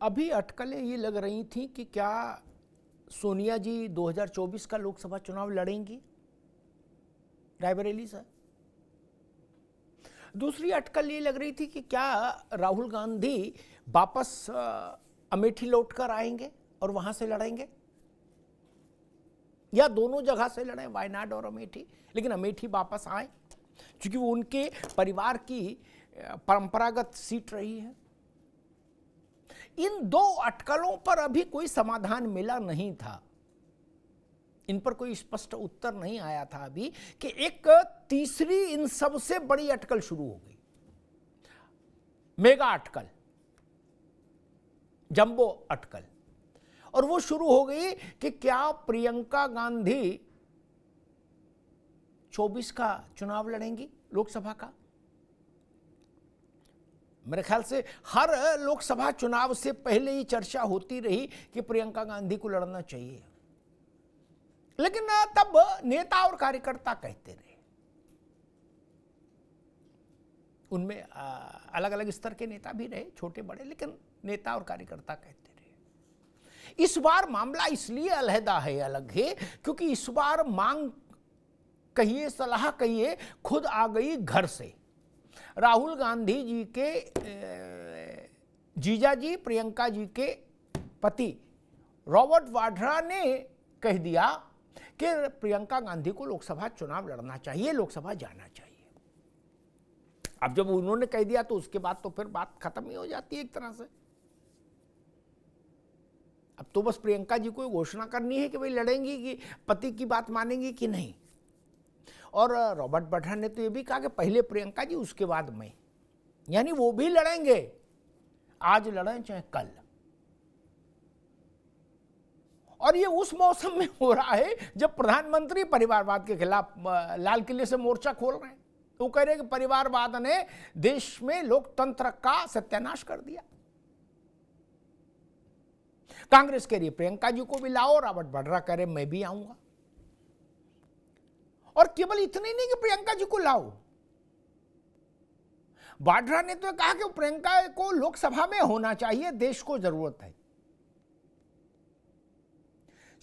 अभी अटकलें ये लग रही थी कि क्या सोनिया जी 2024 का लोकसभा चुनाव लड़ेंगी रायबरेली से। दूसरी अटकल ये लग रही थी कि क्या राहुल गांधी वापस अमेठी लौट कर आएंगे और वहां से लड़ेंगे, या दोनों जगह से लड़ें, वायनाड और अमेठी, लेकिन अमेठी वापस आए क्योंकि वो उनके परिवार की परंपरागत सीट रही है। इन दो अटकलों पर अभी कोई समाधान मिला नहीं था, इन पर कोई स्पष्ट उत्तर नहीं आया था अभी कि एक तीसरी इन सबसे बड़ी अटकल शुरू हो गई, मेगा अटकल, जंबो अटकल। और वो शुरू हो गई कि क्या प्रियंका गांधी 24 का चुनाव लड़ेंगी लोकसभा का। मेरे ख्याल से हर लोकसभा चुनाव से पहले ही चर्चा होती रही कि प्रियंका गांधी को लड़ना चाहिए, लेकिन तब नेता और कार्यकर्ता कहते रहे, उनमें अलग अलग स्तर के नेता भी रहे, छोटे बड़े, लेकिन नेता और कार्यकर्ता कहते रहे। इस बार मामला इसलिए अलहदा है, अलग है, क्योंकि इस बार मांग कहिए, सलाह कहिए, खुद आ गई घर से। राहुल गांधी जी के जीजा जी, प्रियंका जी के पति रॉबर्ट वाड्रा ने कह दिया कि प्रियंका गांधी को लोकसभा चुनाव लड़ना चाहिए, लोकसभा जाना चाहिए। अब जब उन्होंने कह दिया तो उसके बाद तो फिर बात खत्म ही हो जाती है एक तरह से। अब तो बस प्रियंका जी को घोषणा करनी है कि भाई लड़ेंगी, कि पति की बात मानेंगी कि नहीं। और रॉबर्ट वाड्रा ने तो ये भी कहा कि पहले प्रियंका जी, उसके बाद मैं, यानी वो भी लड़ेंगे, आज लड़ें चाहे कल। और ये उस मौसम में हो रहा है जब प्रधानमंत्री परिवारवाद के खिलाफ लाल किले से मोर्चा खोल रहे हैं। वो कह रहे हैं कि परिवारवाद ने देश में लोकतंत्र का सत्यानाश कर दिया। कांग्रेस कह रही है प्रियंका जी को भी लाओ, रॉबर्ट वाड्रा कह रहे मैं भी आऊंगा। और केवल इतने नहीं कि प्रियंका जी को लाओ, वाड्रा ने तो कहा कि प्रियंका को लोकसभा में होना चाहिए, देश को जरूरत है।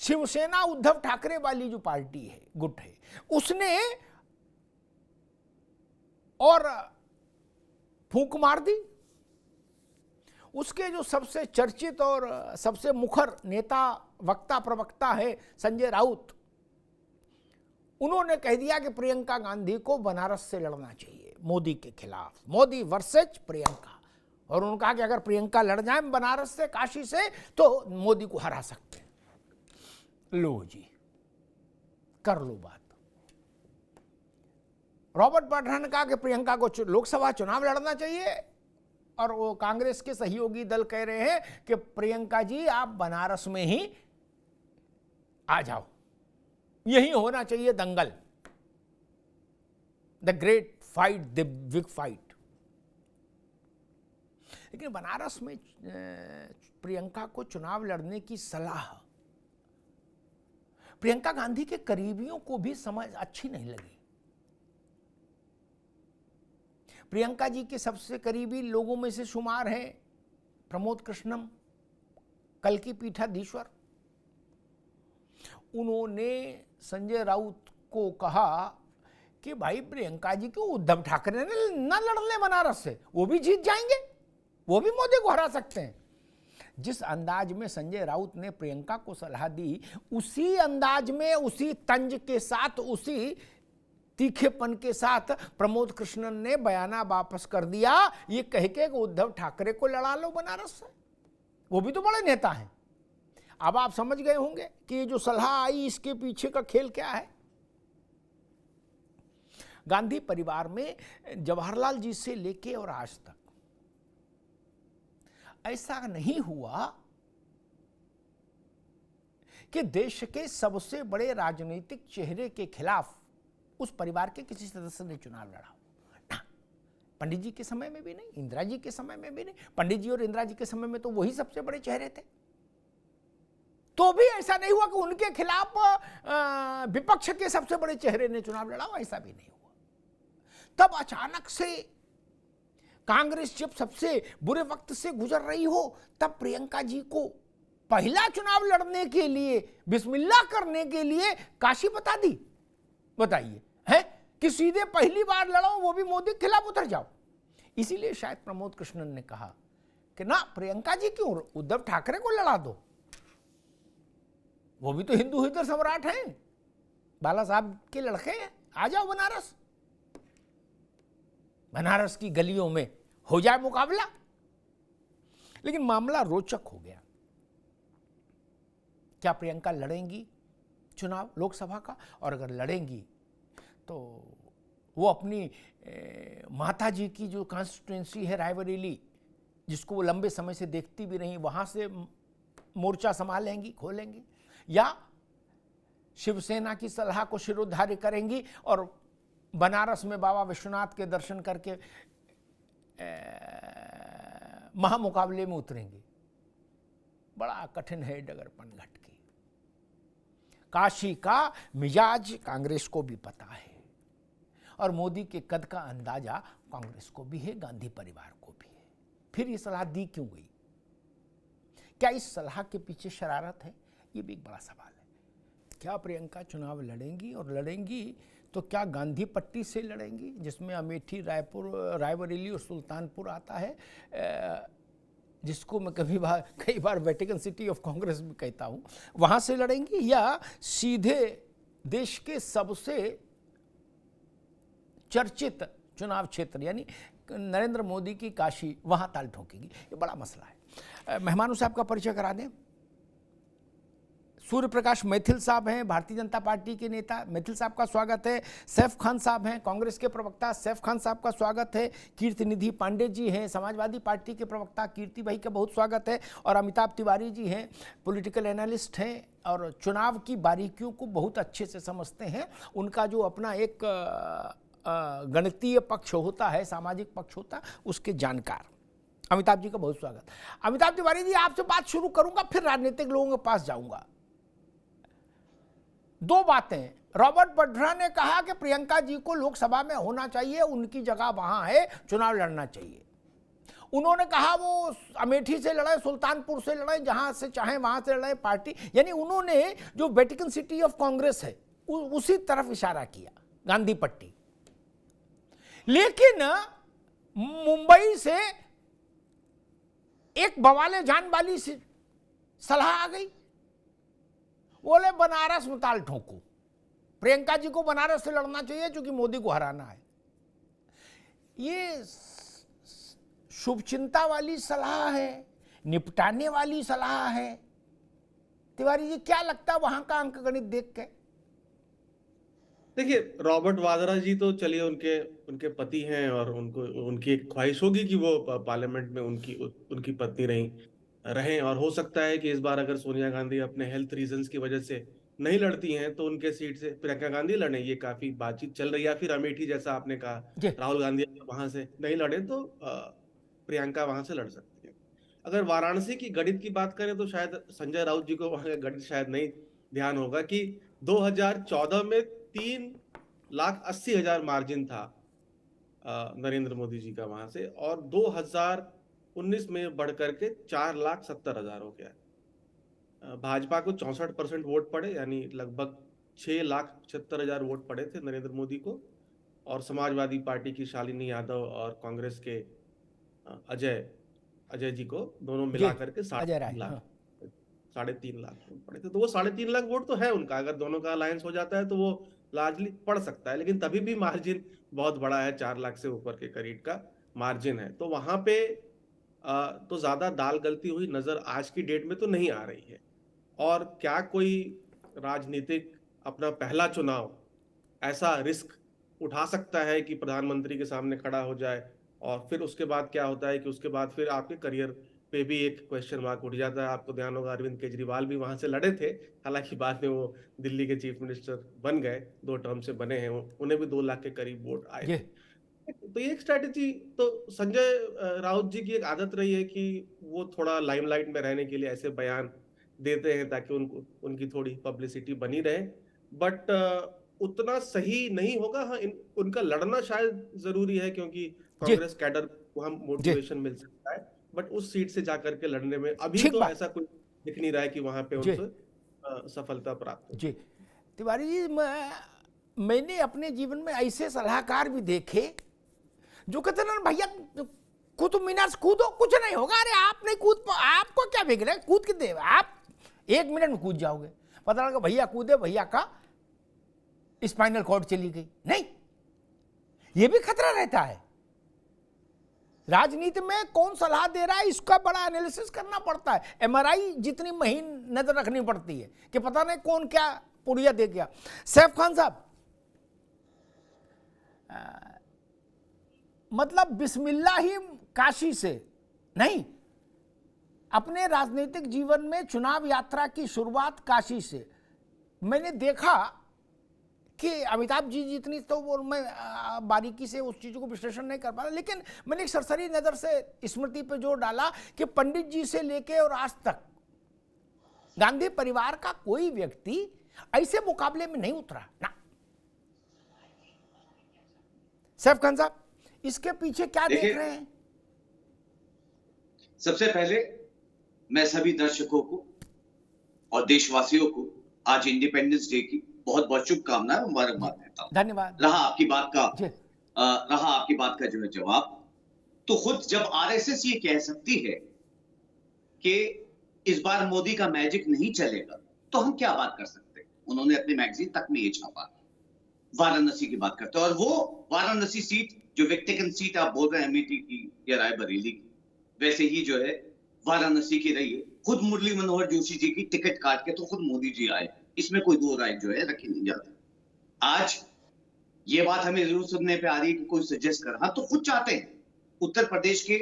शिवसेना उद्धव ठाकरे वाली जो पार्टी है, गुट है, उसने और फूंक मार दी। उसके जो सबसे चर्चित और सबसे मुखर नेता, वक्ता, प्रवक्ता है संजय राउत, उन्होंने कह दिया कि प्रियंका गांधी को बनारस से लड़ना चाहिए मोदी के खिलाफ, मोदी वर्सेज प्रियंका। और उन्होंने कहा कि अगर प्रियंका लड़ जाए बनारस से, काशी से, तो मोदी को हरा सकते हैं। लो जी, कर लो बात। रॉबर्ट वाड्रा ने कहा कि प्रियंका को लोकसभा चुनाव लड़ना चाहिए, और वो कांग्रेस के सहयोगी दल कह रहे हैं कि प्रियंका जी आप बनारस में ही आ जाओ, यही होना चाहिए Dangal, the great fight, the big fight. लेकिन बनारस में प्रियंका को चुनाव लड़ने की सलाह प्रियंका गांधी के करीबियों को भी समझ अच्छी नहीं लगी। प्रियंका जी के सबसे करीबी लोगों में से शुमार हैं प्रमोद कृष्णम, कल्कि पीठाधीश्वर। उन्होंने संजय राउत को कहा कि भाई प्रियंका जी को उद्धव ठाकरे ने न लड़ने बनारस से, वो भी जीत जाएंगे, वो भी मोदी को हरा सकते हैं। जिस अंदाज में संजय राउत ने प्रियंका को सलाह दी, उसी अंदाज में, उसी तंज के साथ, उसी तीखेपन के साथ प्रमोद कृष्णन ने बयाना वापस कर दिया, ये कह के उद्धव ठाकरे को लड़ा लो बनारस से। वो भी तो बड़े नेता हैं। अब आप समझ गए होंगे कि ये जो सलाह आई, इसके पीछे का खेल क्या है। गांधी परिवार में जवाहरलाल जी से लेके और आज तक ऐसा नहीं हुआ कि देश के सबसे बड़े राजनीतिक चेहरे के खिलाफ उस परिवार के किसी सदस्य ने चुनाव लड़ा ना। पंडित जी के समय में भी नहीं, इंदिरा जी के समय में भी नहीं। पंडित जी और इंदिरा जी के समय में तो वही सबसे बड़े चेहरे थे, तो भी ऐसा नहीं हुआ कि उनके खिलाफ विपक्ष के सबसे बड़े चेहरे ने चुनाव लड़ा, ऐसा भी नहीं हुआ। तब अचानक से कांग्रेस जब सबसे बुरे वक्त से गुजर रही हो तब प्रियंका जी को पहला चुनाव लड़ने के लिए बिस्मिल्लाह करने के लिए काशी बता दी। बताइए है कि सीधे पहली बार लड़ो, वो भी मोदी के खिलाफ उतर जाओ। इसीलिए शायद प्रमोद कृष्णन ने कहा कि ना प्रियंका जी क्यों, उद्धव ठाकरे को लड़ा दो, वो भी तो हिंदू हृदय सम्राट हैं, बाला साहब के लड़के हैं, आ जाओ बनारस, बनारस की गलियों में हो जाए मुकाबला। लेकिन मामला रोचक हो गया। क्या प्रियंका लड़ेंगी चुनाव लोकसभा का? और अगर लड़ेंगी तो वो अपनी माता जी की जो कॉन्स्टिट्यूएंसी है रायबरेली, जिसको वो लंबे समय से देखती भी रही, वहां से मोर्चा संभालेंगी, खोलेंगी, या शिवसेना की सलाह को शिरोधार्य करेंगी और बनारस में बाबा विश्वनाथ के दर्शन करके महामुकाबले में उतरेंगी। बड़ा कठिन है डगर पनघट की। काशी का मिजाज कांग्रेस को भी पता है और मोदी के कद का अंदाजा कांग्रेस को भी है, गांधी परिवार को भी है। फिर ये सलाह दी क्यों गई? क्या इस सलाह के पीछे शरारत है? ये भी एक बड़ा सवाल है। क्या प्रियंका चुनाव लड़ेंगी, और लड़ेंगी तो क्या गांधी पट्टी से लड़ेंगी, जिसमें अमेठी, रायपुर, रायबरेली और सुल्तानपुर आता है, जिसको मैं कई बार वेटिकन सिटी ऑफ कांग्रेस भी कहता हूं, वहां से लड़ेंगी, या सीधे देश के सबसे चर्चित चुनाव क्षेत्र यानी नरेंद्र मोदी की काशी, वहां ताल ठोकेगी? ये बड़ा मसला है। मेहमानों साहब का परिचय करा दें। सूर्य प्रकाश मैथिल साहब हैं, भारतीय जनता पार्टी के नेता, मैथिल साहब का स्वागत है। सैफ खान साहब हैं, कांग्रेस के प्रवक्ता, सैफ खान साहब का स्वागत है। कीर्ति निधि पांडे जी हैं, समाजवादी पार्टी के प्रवक्ता, कीर्ति भाई का बहुत स्वागत है। और अमिताभ तिवारी जी हैं, पॉलिटिकल एनालिस्ट हैं और चुनाव की बारीकियों को बहुत अच्छे से समझते हैं। उनका जो अपना एक गणितीय पक्ष होता है, सामाजिक पक्ष होता है, उसके जानकार। अमिताभ जी का बहुत स्वागत। अमिताभ तिवारी जी, आपसे बात शुरू करूंगा, फिर राजनीतिक लोगों के पास जाऊंगा। दो बातें। रॉबर्ट वड्रा ने कहा कि प्रियंका जी को लोकसभा में होना चाहिए, उनकी जगह वहां है, चुनाव लड़ना चाहिए। उन्होंने कहा वो अमेठी से लड़े, सुल्तानपुर से लड़े, जहां से चाहे वहां से लड़े पार्टी, यानी उन्होंने जो वेटिकन सिटी ऑफ कांग्रेस है उसी तरफ इशारा किया, गांधी पट्टी। लेकिन मुंबई से एक बवाले जान वाली सलाह आ गई, बोले बनारस में ताल ठोको, प्रियंका जी को बनारस से लड़ना चाहिए क्योंकि मोदी को हराना है। ये शुभचिंता वाली सलाह है, निपटाने वाली सलाह है। तिवारी जी, क्या लगता है वहां का अंकगणित देख के? देखिए, रॉबर्ट वाड्रा जी तो चलिए उनके पति हैं और उनको उनकी एक ख्वाहिश होगी कि वो पार्लियामेंट में उनकी पत्नी रहें, और हो सकता है कि इस बार अगर सोनिया गांधी अपने हेल्थ रीजंस की वजह से नहीं लड़ती हैं तो उनके सीट से प्रियंका गांधी लड़ें, ये काफी बातचीत चल रही है। या फिर अमेठी, जैसा आपने कहा, राहुल गांधी अगर वहां से नहीं लड़े तो प्रियंका वहां से लड़ सकती है। अगर वाराणसी की गणित की बात करें तो शायद संजय राउत जी को वहां का गणित शायद नहीं ध्यान होगा कि 2014 में 3,80,000 मार्जिन था नरेंद्र मोदी जी का वहां से, और 2019 में बढ़कर के 4,70,000 हो गया। भाजपा को 64% वोट पड़े, यानी लगभग 6,75,000 वोट पड़े थे नरेंद्र मोदी को, और समाजवादी पार्टी की शालिनी यादव और कांग्रेस के अजय जी को दोनों मिलाकर के 3.5 लाख 3.5 लाख वोट पड़े थे। तो वो 3.5 लाख वोट तो है उनका, अगर दोनों का अलायंस हो जाता है तो वो लार्जली पड़ सकता है, लेकिन तभी भी मार्जिन बहुत बड़ा है, 4 लाख से ऊपर के करीब का मार्जिन है। तो वहां पे तो ज्यादा दाल गलती हुई नजर आज की डेट में तो नहीं आ रही है। और क्या कोई राजनीतिक अपना पहला चुनाव ऐसा रिस्क उठा सकता है कि प्रधानमंत्री के सामने खड़ा हो जाए, और फिर उसके बाद क्या होता है कि उसके बाद फिर आपके करियर पे भी एक क्वेश्चन मार्क उठ जाता है। आपको ध्यान होगा अरविंद केजरीवाल भी वहां से लड़े थे, हालांकि बाद में वो दिल्ली के चीफ मिनिस्टर बन गए, 2 टर्म से बने हैं, उन्हें भी 2 लाख के करीब वोट आए थे। तो ये एक स्ट्रैटेजी, तो संजय राउत जी की एक आदत रही है कि वो थोड़ा लाइमलाइट में रहने के लिए ऐसे बयान देते हैं ताकि उनकी थोड़ी पब्लिसिटी बनी रहे, बट उतना सही नहीं होगा। हाँ, उनका लड़ना शायद जरूरी है क्योंकि कांग्रेस कैडर वहां मोटिवेशन मिल सकता है, बट उस सीट से जाकर के लड़ने में अभी ठीक तो बात। ऐसा कोई दिख नहीं रहा है कि वहां पे उनसे सफलता प्राप्त हो। जी तिवारी जी, मैंने अपने जीवन में ऐसे सलाहकार भी देखे जो कहते ना भैया कुतुब मीनार से कूदो कुछ नहीं होगा, अरे आप नहीं कूद आपको क्या बिगड़ है, कूद के दे आप 1 मिनट में कूद जाओगे। पता लगा भैया कूदे, भैया का स्पाइनल कॉर्ड चली गई। नहीं, ये भी खतरा रहता है। राजनीति में कौन सलाह दे रहा है इसका बड़ा एनालिसिस करना पड़ता है। एमआरआई जितनी महीन नजर रखनी पड़ती है कि पता नहीं कौन क्या पुड़िया दे गया। सैफ खान साहब, मतलब बिस्मिल्लाह ही काशी से नहीं, अपने राजनीतिक जीवन में चुनाव यात्रा की शुरुआत काशी से। मैंने देखा कि अमिताभ जी जितनी तो वो मैं बारीकी से उस चीज़ को विश्लेषण नहीं कर पा रहा, लेकिन मैंने एक सरसरी नज़र से स्मृति पे जोर डाला कि पंडित जी से लेके और आज तक गांधी परिवार का कोई व्यक्ति ऐसे मुकाबले में नहीं उतरा ना। सैफ खान साहब, इसके पीछे क्या देख रहे हैं? सबसे पहले मैं सभी दर्शकों को और देशवासियों को आज इंडिपेंडेंस डे की बहुत बहुत शुभकामनाएं और मुबारकबाद देता हूं। धन्यवाद। रहा आपकी बात का जो है जवाब, तो खुद जब आरएसएस ये कह सकती है कि इस बार मोदी का मैजिक नहीं चलेगा, तो हम क्या बात कर सकते हैं। उन्होंने अपनी मैगजीन तक में ये छापा, वाराणसी की बात करते हैं, और वो वाराणसी सीट जो व्यक्तिगत सीट आप बोल रहे हैं अमेठी की या रायबरेली की, वैसे ही जो है वाराणसी की रही है। खुद मुरली मनोहर जोशी जी की टिकट काट के तो खुद मोदी जी आए, इसमें कोई दो राय जो है रखी नहीं जाती। आज ये बात हमें जरूर सुनने पे आ रही है कि कोई सजेस्ट कर रहा, तो खुद चाहते हैं उत्तर प्रदेश के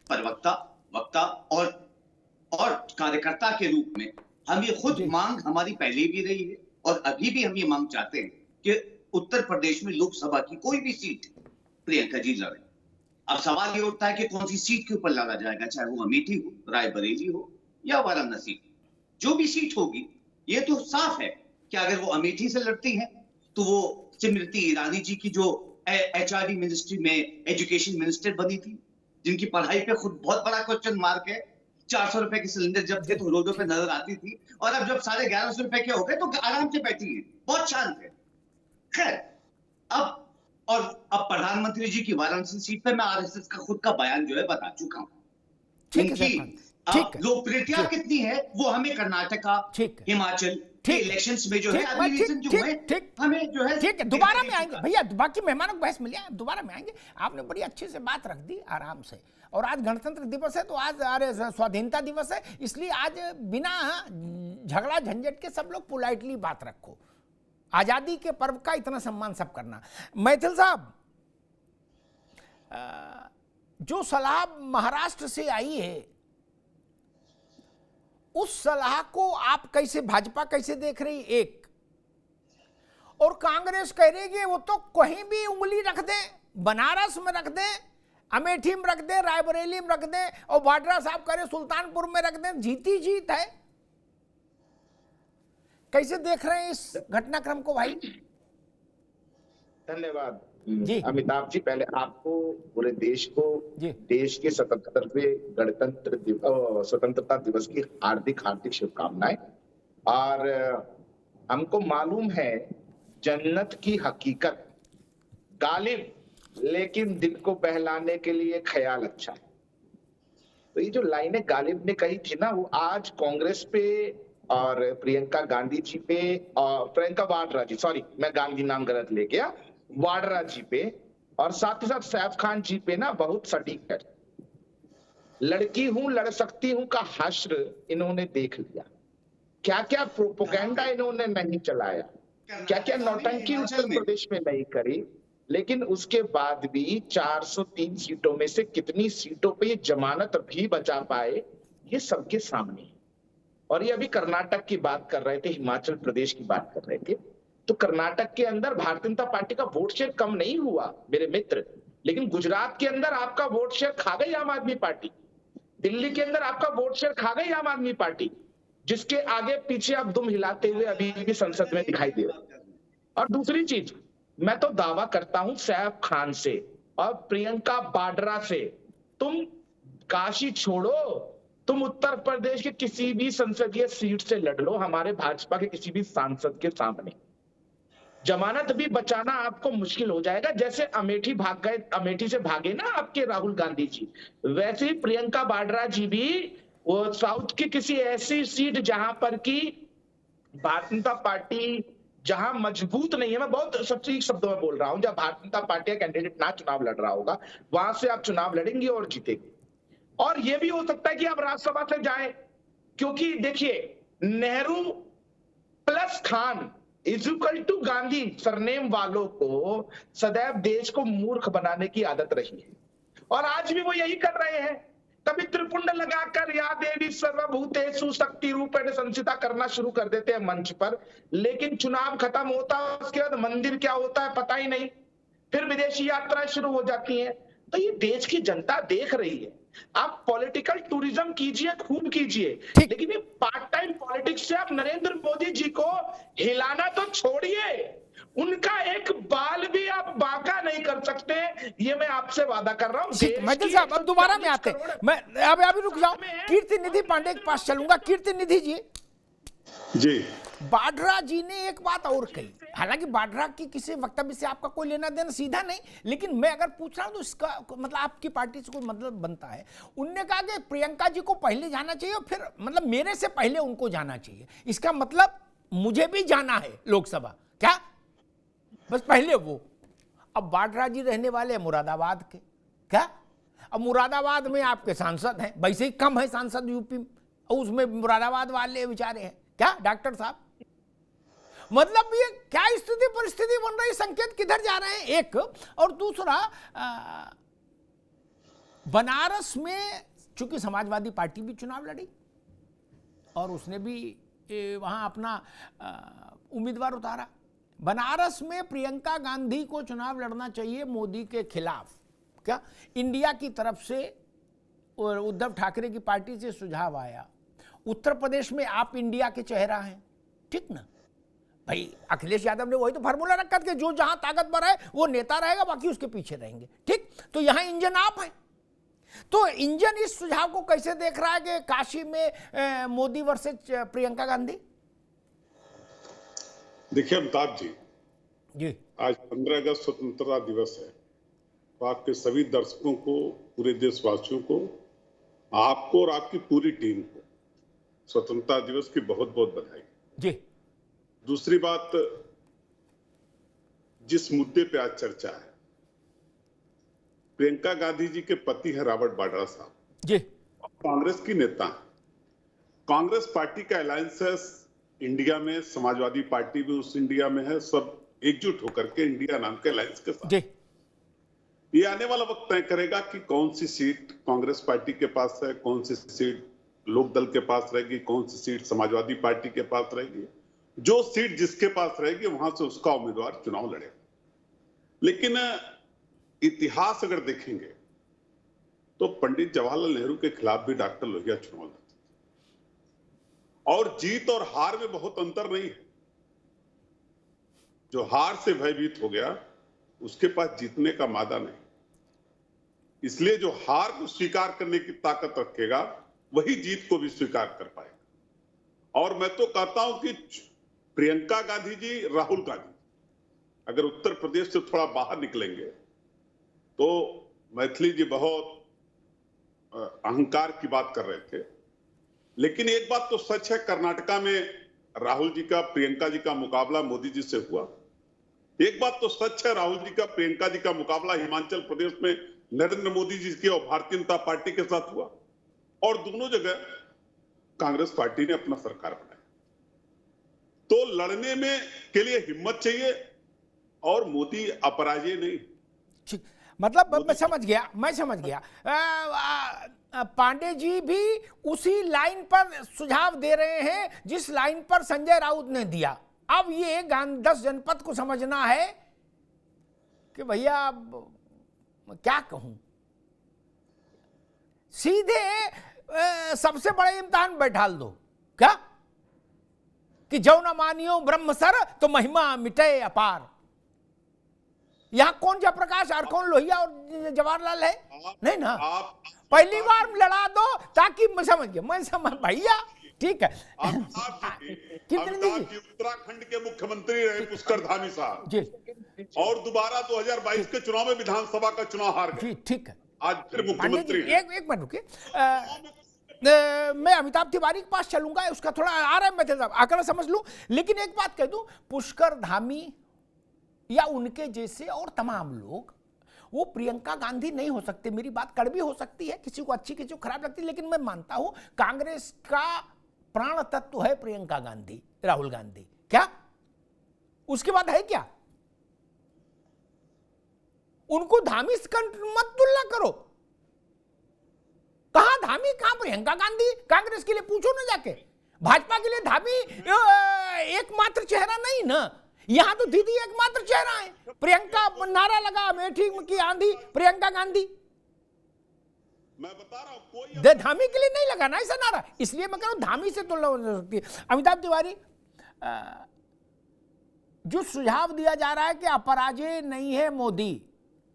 प्रवक्ता, वक्ता और कार्यकर्ता के रूप में हम ये खुद मांग हमारी पहले भी रही है और अभी भी हम ये मांग चाहते हैं कि उत्तर प्रदेश में लोकसभा की कोई भी सीट प्रियंका जी लड़े। अब सवाल ये उठता है कि कौन सी सीट के ऊपर लड़ा जाएगा, चाहे वो अमेठी हो, रायबरेली हो या वाराणसी। जो भी सीट होगी, ये तो साफ है कि अगर वो अमेठी से लड़ती हैं तो वो स्मृति ईरानी जी की जो एचआरडी मिनिस्ट्री में एजुकेशन मिनिस्टर बनी थी, जिनकी पढ़ाई पे खुद बहुत बड़ा क्वेश्चन मार्क है। 400 रुपए के सिलेंडर जब थे तो रोडों पे नजर आती थी, और अब जब 1150 रुपए के हो गए तो आराम से बैठी है, बहुत शांत है। खैर, अब प्रधानमंत्री जी की वाराणसी सीट पे मैं आरएसएस का खुद का बयान जो है बता चुका हूं। उनकी लोकप्रियता कितनी है वो हमें कर्नाटका, हिमाचल के इलेक्शंस में जो है हमें जो है ठीक है, दोबारा में आएंगे भैया, बाकी मेहमानों को बहस मिल गया, दोबारा में आएंगे। आपने बड़ी अच्छे से बात रख दी आराम से, और आज गणतंत्र दिवस है तो आज अरे स्वाधीनता दिवस है, इसलिए आज बिना झगड़ा झंझट के सब लोग पोलाइटली बात रखो। आजादी के पर्व का इतना सम्मान सब करना। मैथिल साहब, जो सलाह महाराष्ट्र से आई है उस सलाह को आप कैसे, भाजपा कैसे देख रही? एक और कांग्रेस कह रही है वो तो कहीं भी उंगली रख दे, बनारस में रख दे, अमेठी में रख दे, रायबरेली में रख दे, और वाड्रा साहब कह रहे सुल्तानपुर में रख दे, जीती जीत है। कैसे देख रहे हैं इस घटनाक्रम को भाई? धन्यवाद अमिताभ जी। पहले आपको, पूरे देश को देश के 77वें स्वतंत्रता दिवस की हार्दिक शुभकामनाएं। और हमको मालूम है जन्नत की हकीकत गालिब, लेकिन दिल को बहलाने के लिए ख्याल अच्छा है। तो ये जो लाइनें गालिब ने कही थी ना, वो आज कांग्रेस पे और प्रियंका गांधी जी पे, और प्रियंका वाड्रा जी, सॉरी मैं गांधी नाम गलत ले गया, वाड्रा जी पे, और साथ ही साथ सैफ खान जी पे ना बहुत सटीक है। लड़की हूं, लड़ सकती हूं का हश्र इन्होंने देख लिया। क्या क्या प्रोपेगेंडा इन्होंने नहीं चलाया, क्या क्या नौटंकी उत्तर प्रदेश में नहीं करी, लेकिन उसके बाद भी 403 सीटों में से कितनी सीटों पे ये जमानत भी बचा पाए, ये सबके सामने है। और ये अभी कर्नाटक की बात कर रहे थे, हिमाचल प्रदेश की बात कर रहे थे, तो कर्नाटक के अंदर भारतीय जनता पार्टी का वोट शेयर कम नहीं हुआ मेरे मित्र, लेकिन गुजरात के अंदर आपका वोट शेयर खा गई आम आदमी पार्टी, दिल्ली के अंदर आपका वोट शेयर खा गई आम आदमी पार्टी, जिसके आगे पीछे आप दुम हिलाते हुए अभी भी संसद में दिखाई दे रहे। और दूसरी चीज, मैं तो दावा करता हूं सैफ खान से और प्रियंका वाड्रा से, तुम काशी छोड़ो, तुम उत्तर प्रदेश के किसी भी संसदीय सीट से लड़ लो हमारे भाजपा के किसी भी सांसद के सामने, जमानत भी बचाना आपको मुश्किल हो जाएगा। जैसे अमेठी भाग गए, अमेठी से भागे ना आपके राहुल गांधी जी, वैसे ही प्रियंका वाड्रा जी भी वो साउथ की किसी ऐसी सीट जहां पर की भारतीय जनता पार्टी जहां मजबूत नहीं है, मैं बहुत सटीक शब्दों में बोल रहा हूं, जब भारतीय जनता पार्टी का कैंडिडेट ना चुनाव लड़ रहा होगा, वहां से आप चुनाव लड़ेंगे और जीतेंगे। और यह भी हो सकता है कि आप राज्यसभा से जाएं, क्योंकि देखिए Nehru plus Khan equal to Gandhi surname वालों को सदैव देश को मूर्ख बनाने की आदत रही है, और आज भी वो यही कर रहे हैं। कभी त्रिपुंड लगाकर या देवी सर्वभूतेषु शक्ति रूपेण संस्थिता करना शुरू कर देते हैं मंच पर, लेकिन चुनाव खत्म होता है उसके बाद मंदिर क्या होता है पता ही नहीं, फिर विदेशी यात्राएं शुरू हो जाती हैं। तो ये देश की जनता देख रही है। आप पॉलिटिकल टूरिज्म कीजिए, खूब कीजिए, लेकिन ये पार्ट टाइम पॉलिटिक्स से आप नरेंद्र मोदी जी को हिलाना तो छोड़िए, उनका एक बाल भी आप बांका नहीं कर सकते, ये मैं आपसे वादा कर रहा हूं। मैथिल साहब अब दोबारा में आते हैं, मैं अभी रुक जाऊं, कीर्ति निधि पांडे के पास चलूंगा। कीर्ति निधि जी, वाड्रा जी ने एक बात और कही, हालांकि वाड्रा की किसी वक्तव्य से आपका कोई लेना देना सीधा नहीं, लेकिन मैं अगर पूछ रहा हूं तो इसका मतलब आपकी पार्टी से कोई मतलब बनता है। उनने कहा कि प्रियंका जी को पहले जाना चाहिए और फिर मतलब मेरे से पहले उनको जाना चाहिए, इसका मतलब मुझे भी जाना है लोकसभा, क्या बस पहले वो। अब वाड्रा जी रहने वाले हैं मुरादाबाद के, क्या अब मुरादाबाद में आपके सांसद हैं, वैसे ही कम है सांसद यूपी में, उसमें मुरादाबाद वाले बेचारे हैं, क्या डॉक्टर साहब, मतलब ये क्या स्थिति परिस्थिति बन रही, संकेत किधर जा रहे हैं एक। और दूसरा बनारस में चूंकि समाजवादी पार्टी भी चुनाव लड़ी और उसने भी वहां अपना उम्मीदवार उतारा, बनारस में प्रियंका गांधी को चुनाव लड़ना चाहिए मोदी के खिलाफ, क्या इंडिया की तरफ से और उद्धव ठाकरे की पार्टी से सुझाव आया। उत्तर प्रदेश में आप इंडिया के चेहरा हैं, ठीक ना भाई, अखिलेश यादव ने वही तो फार्मूला रखा कि जो जहां ताकतवर है वो नेता रहेगा, बाकी उसके पीछे रहेंगे, ठीक। तो यहां इंजन आप हैं, तो इंजन इस सुझाव को कैसे देख रहा है कि काशी में मोदी वर्सेस प्रियंका गांधी? देखिए अमिताभ जी, आज 15 अगस्त स्वतंत्रता दिवस है, तो आपके सभी दर्शकों को, पूरे देशवासियों को, आपको और आपकी पूरी टीम को स्वतंत्रता दिवस की बहुत बहुत बधाई जी। दूसरी बात, जिस मुद्दे पे आज चर्चा है, प्रियंका गांधी जी के पति है रॉबर्ट वाड्रा साहब जी, कांग्रेस की नेता है, कांग्रेस पार्टी का अलायंस है इंडिया में, समाजवादी पार्टी भी उस इंडिया में है, सब एकजुट होकर के इंडिया नाम के अलायंस के साथ। ये आने वाला वक्त तय करेगा कि कौन सी सीट कांग्रेस पार्टी के पास है, कौन सी सीट लोकदल के पास रहेगी, कौन सी सीट समाजवादी पार्टी के पास रहेगी। जो सीट जिसके पास रहेगी वहां से उसका उम्मीदवार चुनाव लड़ेगा। लेकिन इतिहास अगर देखेंगे तो पंडित जवाहरलाल नेहरू के खिलाफ भी डॉक्टर लोहिया चुनाव लड़ते, और जीत और हार में बहुत अंतर नहीं है। जो हार से भयभीत हो गया उसके पास जीतने का मादा नहीं, इसलिए जो हार को स्वीकार करने की ताकत रखेगा वही जीत को भी स्वीकार कर पाएगा। और मैं तो कहता हूं कि प्रियंका गांधी जी, राहुल गांधी अगर उत्तर प्रदेश से थोड़ा बाहर निकलेंगे तो, मैथिली जी बहुत अहंकार की बात कर रहे थे, लेकिन एक बात तो सच है, कर्नाटका में राहुल जी का प्रियंका जी का मुकाबला मोदी जी से हुआ। एक बात तो सच है, राहुल जी का प्रियंका जी का मुकाबला हिमाचल प्रदेश में नरेंद्र मोदी जी के और भारतीय जनता पार्टी के साथ हुआ, और दोनों जगह कांग्रेस पार्टी ने अपना सरकार बनाया। तो लड़ने में के लिए हिम्मत चाहिए, और मोदी अपराजय नहीं। मतलब मैं समझ गया पांडे जी भी उसी लाइन पर सुझाव दे रहे हैं जिस लाइन पर संजय राउत ने दिया। अब ये 10 जनपद को समझना है कि भैया क्या कहूं, सीधे सबसे बड़े इम्तिहान बैठाल दो, क्या कि जो न मानियो ब्रह्म सर तो महिमा मिटे अपार। यहाँ कौन जयप्रकाश और कौन लोहिया और जवाहरलाल है? नहीं ना, आप पहली बार लड़ा दो ताकि मैं समझ गया, मैं समझ भैया, ठीक है। अमिताभ कितने जी उत्तराखंड के मुख्यमंत्री रहे पुष्कर धामी साहब जी, और दोबारा 2022 के चुनाव में विधानसभा का चुनाव हार गए। जी ठीक है। आज फिर मुख्यमंत्री हैं। एक मिनट रुकिए, मैं अमिताभ तिवारी के पास चलूंगा, उसका थोड़ा आ रहा है, मैं आंकड़ा समझ लूं, लेकिन एक बात कह दूं, पुष्कर धामी या उनके जैसे और तमाम लोग वो प्रियंका गांधी नहीं हो सकते। मेरी बात कड़वी हो सकती है, किसी को अच्छी किसी को खराब लगती है, लेकिन मैं मानता हूं कांग्रेस का प्राण तत्व है प्रियंका गांधी, राहुल गांधी। क्या उसके बाद है क्या? उनको धामी से मत तुलना करो। कहां धामी, कहां प्रियंका गांधी? कांग्रेस के लिए पूछो ना जाके। भाजपा के लिए धामी एकमात्र चेहरा नहीं ना, यहां तो दीदी एकमात्र चेहरा है। प्रियंका नारा लगा, अमेठी की आंधी प्रियंका गांधी, मैं बता रहा हूं कोई धामी के लिए नहीं लगा ना ऐसा नारा, इसलिए मैं कह रहा हूं धामी से तुलना हो सकती है। अमिताभ तिवारी, जो सुझाव दिया जा रहा है कि अपराजय नहीं है मोदी,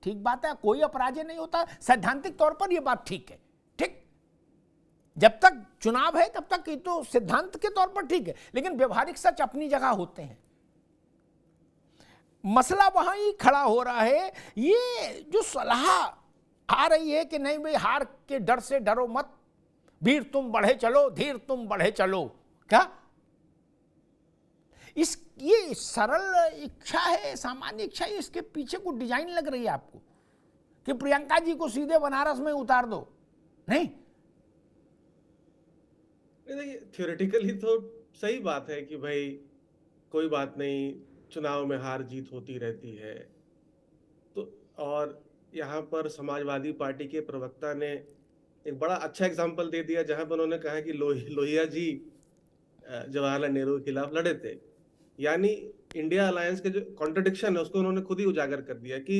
ठीक बात है, कोई अपराजय नहीं होता, सैद्धांतिक तौर पर यह बात ठीक है, ठीक, जब तक चुनाव है तब तक ये तो सिद्धांत के तौर पर ठीक है, लेकिन व्यवहारिक सच अपनी जगह होते हैं। मसला वहां ही खड़ा हो रहा है। ये जो सलाह आ रही है कि नहीं भाई हार के डर से डरो मत, वीर तुम बढ़े चलो, धीर तुम बढ़े चलो, क्या ये सरल इच्छा है, सामान्य इच्छा है? इसके पीछे कोई डिजाइन लग रही है आपको कि प्रियंका जी को सीधे बनारस में उतार दो? नहीं, देखिए थ्योरेटिकली तो सही बात है कि भाई कोई बात नहीं, चुनाव में हार जीत होती रहती है। तो और यहाँ पर समाजवादी पार्टी के प्रवक्ता ने एक बड़ा अच्छा एग्जाम्पल दे दिया, जहां पर उन्होंने कहा कि लोहिया जी जवाहरलाल नेहरू के खिलाफ लड़े थे। यानी इंडिया अलायंस के जो कॉन्ट्रडिक्शन है उसको उन्होंने खुद ही उजागर कर दिया कि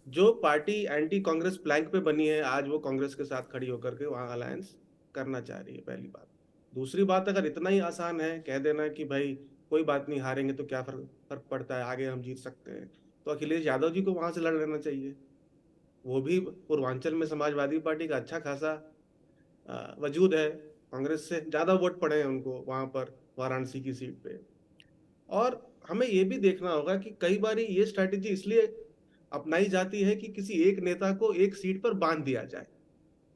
जो पार्टी एंटी कांग्रेस प्लैंक पे बनी है, आज वो कांग्रेस के साथ खड़ी होकर के वहां अलायंस करना चाह रही है, पहली बात। दूसरी बात, अगर इतना ही आसान है कह देना कि भाई कोई बात नहीं, हारेंगे तो क्या फर्क पड़ता है, आगे हम जीत सकते हैं, तो अखिलेश यादव जी को वहां से लड़ लेना चाहिए। वो भी पूर्वांचल में समाजवादी पार्टी का अच्छा खासा वजूद है, कांग्रेस से ज्यादा वोट पड़े हैं उनको वहां पर वाराणसी की सीट पे। और हमें ये भी देखना होगा कि कई बार ये स्ट्रैटेजी इसलिए अपनाई जाती है कि किसी एक नेता को एक सीट पर बांध दिया जाए,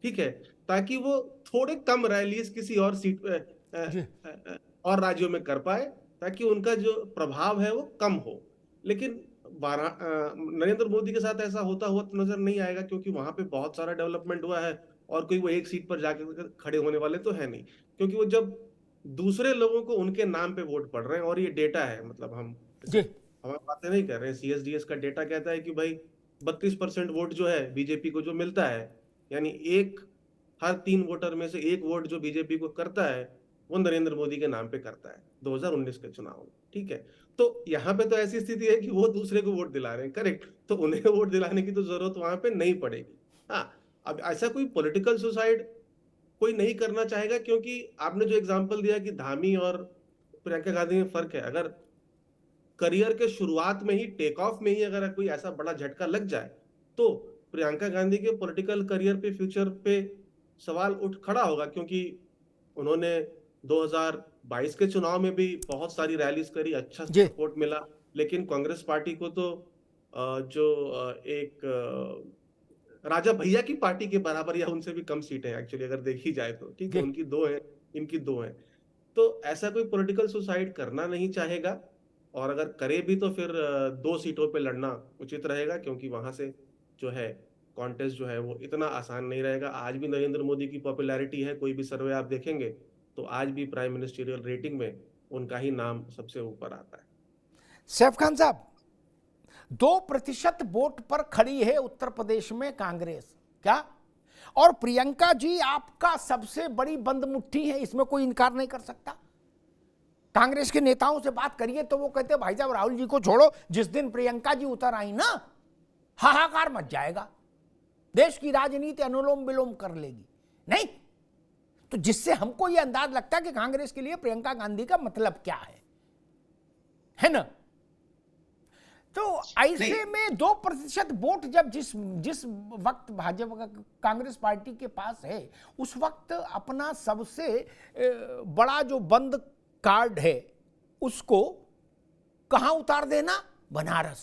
ठीक है, ताकि वो थोड़े कम रैलीज किसी और सीट पे और राज्यों में कर पाए, ताकि उनका जो प्रभाव है वो कम हो। लेकिन नरेंद्र मोदी के साथ ऐसा होता हुआ तो नजर नहीं आएगा, क्योंकि वहां पे बहुत सारा डेवलपमेंट हुआ है और कोई वो एक सीट पर जाकर खड़े होने वाले तो है नहीं, क्योंकि वो जब दूसरे लोगों को उनके नाम पे वोट पड़ रहे हैं, और ये डेटा है, मतलब हम बातें नहीं कर रहे हैं, सीएसडीएस का डेटा कहता है कि भाई 32% वोट जो है बीजेपी को जो मिलता है, यानी हर 3 वोटर में से 1 वोट जो बीजेपी को करता है वो नरेंद्र मोदी के नाम पे करता है 2019 के चुनाव में, ठीक है। तो यहाँ पे तो ऐसी स्थिति है कि वो दूसरे को वोट दिला रहे हैं, करेक्ट, तो उन्हें वोट दिलाने की तो जरूरत वहां पे नहीं पड़ेगी। हाँ, अब ऐसा कोई पॉलिटिकल सुसाइड कोई नहीं करना चाहेगा, क्योंकि आपने जो एग्जाम्पल दिया कि धामी और प्रियंका गांधी में फर्क है, अगर करियर के शुरुआत में ही, टेक ऑफ में ही अगर कोई ऐसा बड़ा झटका लग जाए तो प्रियंका गांधी के पॉलिटिकल करियर पे, फ्यूचर पे सवाल उठ खड़ा होगा, क्योंकि उन्होंने 2022 के चुनाव में भी बहुत सारी रैलीज करी, अच्छा सपोर्ट मिला, लेकिन कांग्रेस पार्टी को तो जो एक राजा भैया की पार्टी के बराबर या उनसे भी कम सीटें एक्चुअली अगर देखी जाए तो, ठीक है, उनकी 2 है, इनकी 2 है। तो ऐसा कोई पॉलिटिकल सुसाइड करना नहीं चाहेगा, और अगर करे भी तो फिर 2 सीटों पे लड़ना उचित रहेगा, क्योंकि वहां से जो है कॉन्टेस्ट जो है वो इतना आसान नहीं रहेगा। आज भी नरेंद्र मोदी की पॉपुलैरिटी है, कोई भी सर्वे आप देखेंगे तो आज भी प्राइम मिनिस्टरियल रेटिंग में उनका ही नाम सबसे ऊपर आता है। सैफ खान साहब, 2% वोट पर खड़ी है उत्तर प्रदेश में कांग्रेस, क्या? और प्रियंका जी आपका सबसे बड़ी बंद मुट्ठी है, इसमें कोई इनकार नहीं कर सकता। कांग्रेस के नेताओं से बात करिए तो वो कहते हैं भाई साहब राहुल जी को छोड़ो, जिस दिन प्रियंका जी उतर आई ना, हाहाकार मच जाएगा, देश की राजनीति अनुलोम विलोम कर लेगी। नहीं तो जिससे हमको यह अंदाज लगता है कि कांग्रेस के लिए प्रियंका गांधी का मतलब क्या है ना। तो ऐसे में 2% वोट जब जिस वक्त भाजपा कांग्रेस पार्टी के पास है, उस वक्त अपना सबसे बड़ा जो बंद कार्ड है उसको कहां उतार देना? बनारस,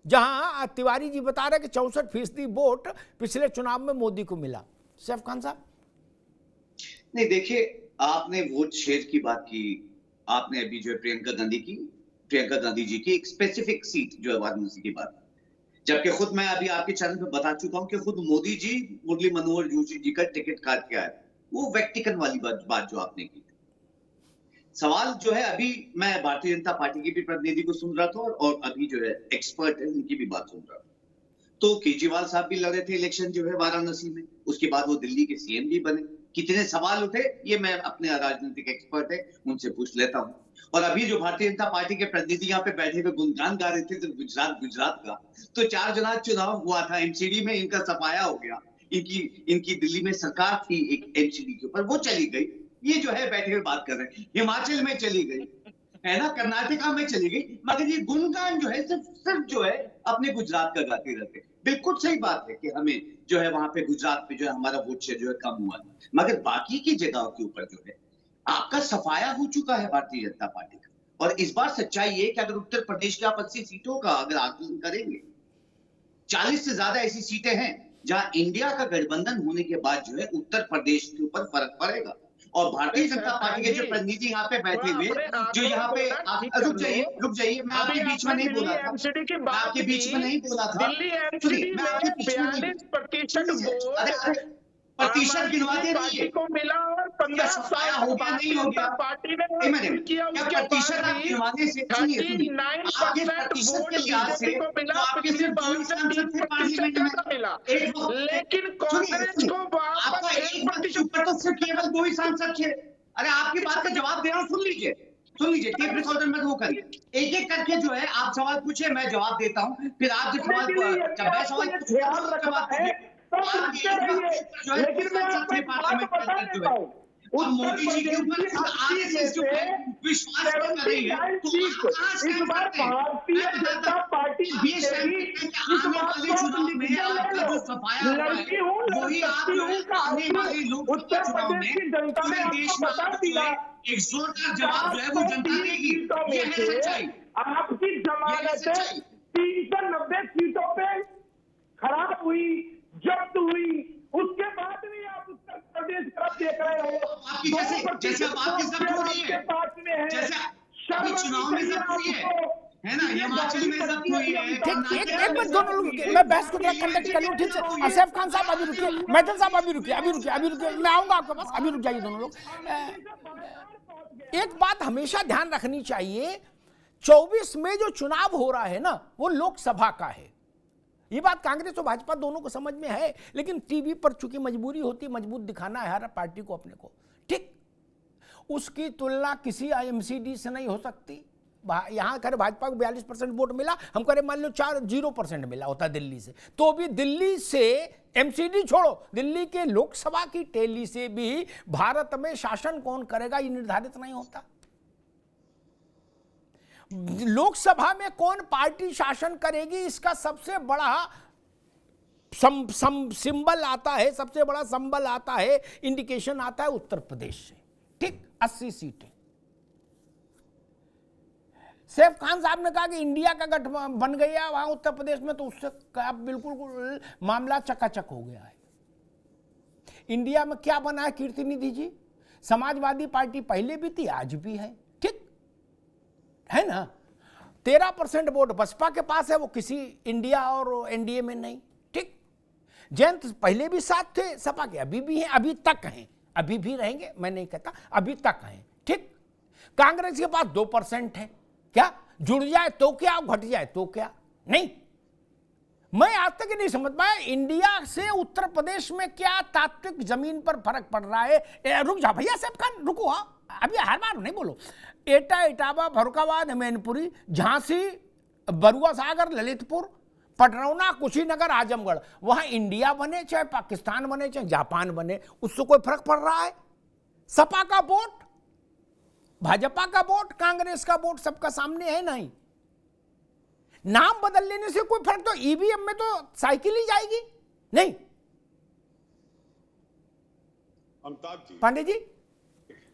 जहां तिवारी जी बता रहे कि 64% वोट पिछले चुनाव में मोदी को मिला। सैफ खान साहब, नहीं देखिए, आपने वोट शेयर की बात की, आपने अभी जो है प्रियंका गांधी जी की एक स्पेसिफिक सीट जो है वाराणसी की बात, जबकि खुद मैं अभी आपके चैनल पे बता चुका हूं कि खुद मोदी जी मुरली मनोहर जोशी जी का टिकट काट के आए। वो व्यक्तिगत वाली बात जो आपने की, सवाल जो है, अभी मैं भारतीय जनता पार्टी की भी प्रतिनिधि को सुन रहा था और अभी जो है एक्सपर्ट है उनकी भी बात सुन रहा था। तो केजरीवाल साहब भी लड़े थे इलेक्शन जो है वाराणसी में, उसके बाद वो दिल्ली के सीएम भी बने। कितने सवाल उठे ये मैं अपने राजनीतिक एक्सपर्ट है उनसे पूछ लेता हूं। और अभी जो भारतीय जनता पार्टी के प्रतिनिधि यहाँ पे बैठे हुए गुणगान गा रहे थे तो गुजरात का, तो 4 जना चुनाव हुआ था एमसीडी में, इनका सफाया हो गया। इनकी दिल्ली में सरकार थी एक एमसीडी के ऊपर, वो चली गई। ये जो है बैठे हुए बात कर रहे हैं, हिमाचल में चली गई है ना, कर्नाटका में चली गई, मगर ये गुणगान जो है सिर्फ जो है अपने गुजरात का गाते रहते। बिल्कुल सही बात है कि हमें जो है वहां पे गुजरात में जो है हमारा वोट शेयर जो है कम हुआ, मगर बाकी की जगहों के ऊपर जो है आपका सफाया हो चुका है भारतीय जनता पार्टी का। और इस बार सच्चाई ये कि अगर उत्तर प्रदेश के आप 80 सीटों का अगर आकलन करेंगे, 40 से ज्यादा ऐसी सीटें हैं जहां इंडिया का गठबंधन होने के बाद जो है उत्तर प्रदेश के ऊपर फर्क पड़ेगा। और भारतीय जनता पार्टी के जो प्रतिनिधि यहाँ पे बैठे हुए, जो यहाँ पे रुक जाइए, मैं आपके बीच में नहीं बोला था, मैं आपके बीच में नहीं बोला था, प्रतिशत गिनवाते रहिए को मिला और 15 साल हो गया नहीं हो गया पार्टी ने क्या प्रतिशत आप गिनवाने से आपके प्रतिशत के लिहाज से तो आपके सिर्फ 22 सांसद थे पार्लियामेंट में, लेकिन कांग्रेस को आपका 1% ऊपर तो सिर्फ केवल 2 ही सांसद थे। अरे आपकी बात का जवाब दे रहा हूँ, सुन लीजिए टेप रिकॉर्डर में वो करिए, एक एक करके जो है आप सवाल पूछे, मैं जवाब देता हूँ, फिर आप जब मैं सवाल लेकिन मैं और मोदी जी के ऊपर आरएसएस के ऊपर विश्वास कर रही है, तो इस बार भारतीय जनता पार्टी जीतेगी। आने वाले चुनाव में आपका जो सफाया है वही आप जो है आने वाले लोकसभा चुनाव में पूरे देश में एक जोरदार जवाब जो है वो जनता देगी। ये है सच्चाई। आपकी जमानत 390 सीटों पे खराब हुई, जब्त हुई, उसके बाद भी आप उत्तर प्रदेश तरफ देख रहे हो। आपकी जैसे अब आपकी जब्त हो रही है, जैसे अभी चुनाव में जब्त हुई है ना, हिमाचल में जब्त हुई है। एक मिनट दोनों लोग, मैं बहस को थोड़ा कंडक्ट कर लूं, ठीक है? सैफ खान साहब अभी रुकिए, मैदन साहब अभी रुकिए, मैं आऊंगा आपके पास, अभी रुक जाइए दोनों लोग। एक बात हमेशा ध्यान रखनी चाहिए, 24 में जो चुनाव हो रहा है ना, वो लोकसभा का है। ये बात कांग्रेस और भाजपा दोनों को समझ में है, लेकिन टीवी पर चूंकि मजबूरी होती, मजबूत दिखाना है हर पार्टी को अपने को, ठीक? उसकी तुलना किसी एमसीडी से नहीं हो सकती। यहां करे भाजपा को 42% वोट मिला, हम करे मान लो 0% मिला होता दिल्ली से, तो भी दिल्ली से एमसीडी छोड़ो, दिल्ली के लोकसभा की टैली से भी भारत में शासन कौन करेगा ये निर्धारित नहीं होता। लोकसभा में कौन पार्टी शासन करेगी इसका सबसे बड़ा सिंबल आता है, सबसे बड़ा संबल आता है, इंडिकेशन आता है उत्तर प्रदेश से, ठीक? 80 सीटें। सैफ खान साहब ने कहा कि इंडिया का गठ बन गया वहां उत्तर प्रदेश में, तो उससे बिल्कुल मामला चकाचक हो गया है। इंडिया में क्या बना है कीर्ति निधि जी? समाजवादी पार्टी पहले भी थी, आज भी है, ठीक है ना? 13% वोट बसपा के पास है, वो किसी इंडिया और एनडीए में नहीं, ठीक? जयंत पहले भी साथ थे सपा के, अभी भी हैं, अभी तक हैं, अभी भी रहेंगे, मैं नहीं कहता, अभी तक हैं, ठीक? कांग्रेस के पास 2% है, क्या जुड़ जाए तो क्या, घट जाए तो क्या? नहीं, मैं आज तक नहीं समझ पाया इंडिया से उत्तर प्रदेश में क्या तात्विक जमीन पर फर्क पड़ रहा है। रुक जा भैया, सैफ खान रुको, अभी हर बार नहीं बोलो। एटा, इटावा, फरुखाबाद, मैनपुरी, झांसी, बरुआ सागर, ललितपुर, पटरौना, कुशीनगर, आजमगढ़, वहां इंडिया बने चाहे पाकिस्तान बने चाहे जापान बने, उससे कोई फर्क पड़ रहा है? सपा का वोट, भाजपा का वोट, कांग्रेस का वोट सबका सामने है नहीं। नाम बदल लेने से कोई फर्क, तो ईवीएम में तो साइकिल ही जाएगी नहीं। अमिताभ जी, पांडे जी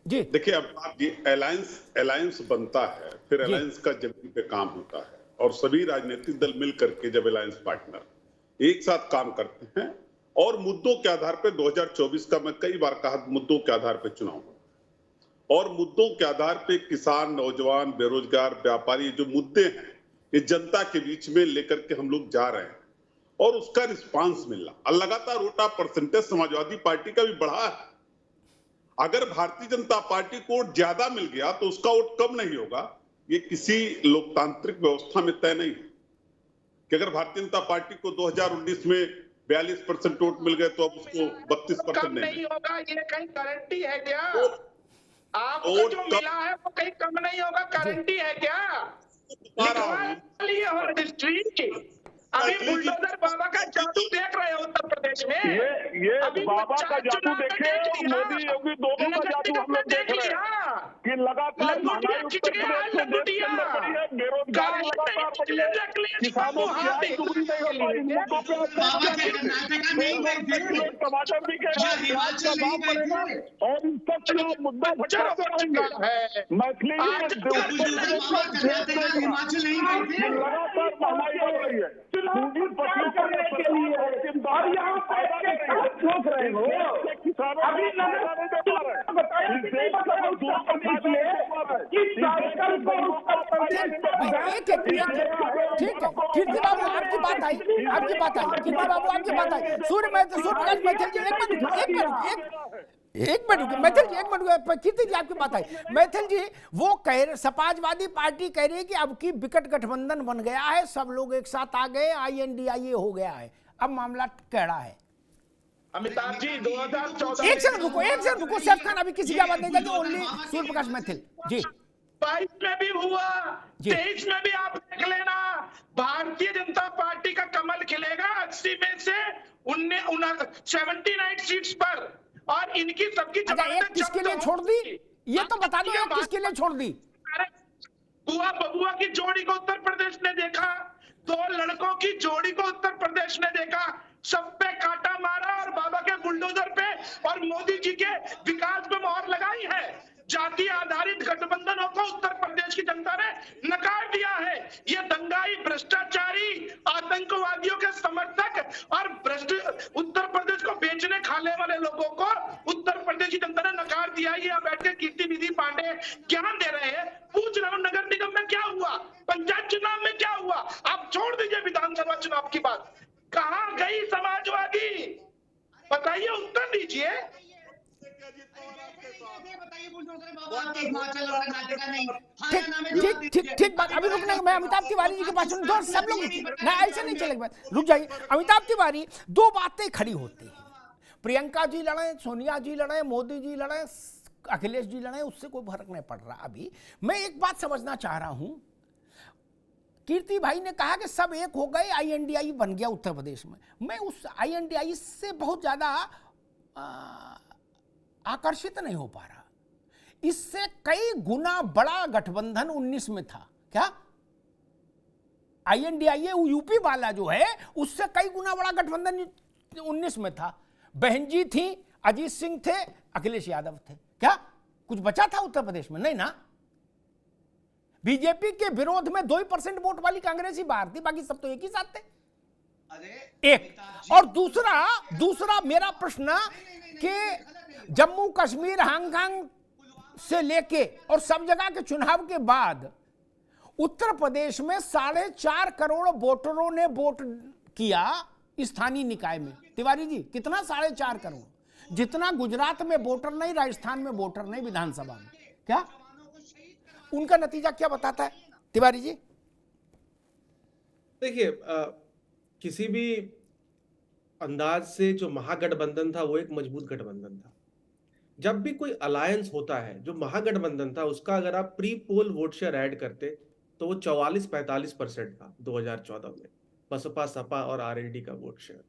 जी देखिए अमिताभ जी, अलायंस बनता है, फिर अलायंस का जमीन पे काम होता है, और सभी राजनीतिक दल मिल करके जब अलायंस पार्टनर एक साथ काम करते हैं और मुद्दों के आधार पे 2024 का मैं कई बार कहा, मुद्दों के आधार पे चुनाव हो, और मुद्दों के आधार पे किसान, नौजवान, बेरोजगार, व्यापारी, जो मुद्दे हैं ये जनता के बीच में लेकर के हम लोग जा रहे हैं, और उसका रिस्पांस मिल रहा। और लगातार वोट परसेंटेज समाजवादी पार्टी का भी बढ़ा है। अगर भारतीय जनता पार्टी को वोट ज्यादा मिल गया तो उसका वोट कम नहीं होगा, ये किसी लोकतांत्रिक व्यवस्था में तय नहीं है कि अगर भारतीय जनता पार्टी को 2019 में 42% वोट मिल गए तो अब उसको 32% नहीं होगा, ये कहीं गारंटी है क्या? आपको जो मिला है वो कहीं कम नहीं होगा, गारंटी है क्या? लिखवा लिए हो रजिस्ट्री। अभी बुलडोजर बाबा का जादू देख रहे हो उत्तर प्रदेश में। ये बाबा का जादू देखे, मोदी योगी दोनों का जादू हम लोग देख रहे हैं कि लगातार महंगाई उत्तर प्रदेश में देश के अंदर बढ़ी है, बेरोजगारी लगातार बढ़ी है, किसानों की आय दुगनी नहीं हो रही है। टमाटर भी कह रहे हैं प्याज का दाम बढ़ेगा, और इन सब मुद्दा भटकाते रहेंगे। मैथिली लगातार महंगाई बढ़ रही है, पूंजी फसलों करने के लिए, और यहाँ सोच रहे हो किसानों अभी ठीक है। कीर्ति बाबू आपकी बात आई, कीर्ति बाबू आपकी बात आई। सूर्यप्रकाश मैथिल जी एक मिनट मैथिल जी, कीर्ति जी आपकी बात आई। मैथिल जी वो कह रहे, समाजवादी पार्टी कह रही है कि अब की विकट गठबंधन बन गया है, सब लोग एक साथ आ गए, INDIA हो गया है, अब मामला टेढ़ा है। अमिताभ जी 2014 एक सेकंड रुको सैफ खान, अभी किसी की आवाज नहीं जाएगी, ओनली सूर्यप्रकाश मैथिल जी। 22 में भी हुआ, 23 में भी आप देख लेना, भारतीय जनता पार्टी का कमल खिलेगा 80 में से 79 सीट्स पर, और इनकी सबकी एक किसके लिए छोड़ दी, ये तो बता दो, किसके लिए छोड़ दी? बुआ बबुआ की जोड़ी को उत्तर प्रदेश ने देखा, 2 लड़कों की जोड़ी को उत्तर प्रदेश ने देखा, सब पे कांटा मारा और बाबा के बुलडोजर पे और मोदी जी के विकास पे मोहर लगाई है। जाति आधारित गठबंधनों को उत्तर प्रदेश की जनता ने नकार दिया है। ये दंगाई, भ्रष्टाचारी, आतंकवादियों के समर्थक और भ्रष्ट उत्तर प्रदेश को बेचने खाने वाले लोगों को उत्तर प्रदेश की जनता ने नकार दिया। ये बैठ के कीर्ति निधि पांडे ज्ञान दे रहे हैं। पूछ रहा हूं, नगर निगम में क्या हुआ, पंचायत चुनाव में क्या हुआ? आप छोड़ दीजिए विधानसभा चुनाव की बात, कहां गई समाजवादी? बताइए, उत्तर दीजिए। ठीक बात। अभी रुकने, मैं अमिताभ तिवारी जी के पास सुन, सब लोग नहीं, ऐसे नहीं चलेगा, रुक जाइए। अमिताभ तिवारी, 2 बातें खड़ी होती हैं, प्रियंका जी लड़े, सोनिया जी लड़े, मोदी जी लड़े, अखिलेश जी लड़े, उससे कोई फर्क नहीं पड़ रहा। अभी मैं एक बात समझना चाह रहा हूं, कीर्ति भाई ने कहा कि सब एक हो गए, INDIA बन गया उत्तर प्रदेश में। मैं उस INDIA से बहुत ज्यादा आकर्षित नहीं हो पा रहा। इससे कई गुना बड़ा गठबंधन 19 में था। क्या INDIA यूपी वाला जो है, उससे कई गुना बड़ा गठबंधन 19 में था। बहन जी थी, अजीत सिंह थे, अखिलेश यादव थे। क्या कुछ बचा था उत्तर प्रदेश में? नहीं ना। बीजेपी के विरोध में 2% वोट वाली कांग्रेस ही बाहर थी, बाकी सब तो एक ही साथ थे। एक और दूसरा मेरा प्रश्न कि जम्मू कश्मीर, हांगकांग से लेके और सब जगह के चुनाव के बाद उत्तर प्रदेश में 4.5 करोड़ वोटरों ने वोट किया स्थानीय निकाय में। तिवारी जी, कितना? 4.5 करोड़, जितना गुजरात में वोटर नहीं, राजस्थान में वोटर नहीं विधानसभा में। क्या उनका नतीजा क्या बताता है तिवारी जी? देखिए, किसी भी अंदाज से जो महागठबंधन था वो एक मजबूत गठबंधन था। जब भी कोई अलायंस होता है, जो महागठबंधन था, उसका अगर आप pre poll vote share add करते तो वो 44-45% था 2014 में, बसपा, सपा और आरएलडी का वोट शेयर।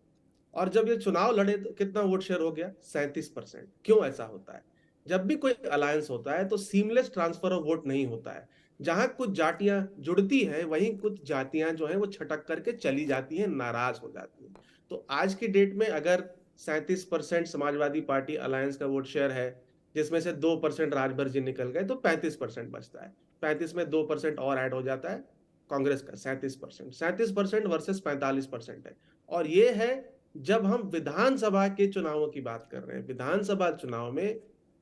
और जब ये चुनाव लड़े तो कितना वोट शेयर हो गया? 37%। क्यों ऐसा होता है? जब भी कोई अलायंस होता है तो सीमलेस ट्रांसफर ऑफ वोट नहीं होता है। जहां कुछ जातियां जुड़ती हैं वहीं कुछ जातियां जो हैं वो छटक करके चली जाती हैं, नाराज हो जाती हैं। तो आज की डेट में अगर 37% समाजवादी पार्टी अलायंस का वोट शेयर है, जिसमें से 2% राजभर जी निकल गए, तो 35% बचता है। 35 में 2% और ऐड हो जाता है कांग्रेस का 37%। 37% वर्सेस 45% है। और ये है जब हम विधानसभा के चुनावों की बात कर रहे हैं। विधानसभा चुनाव में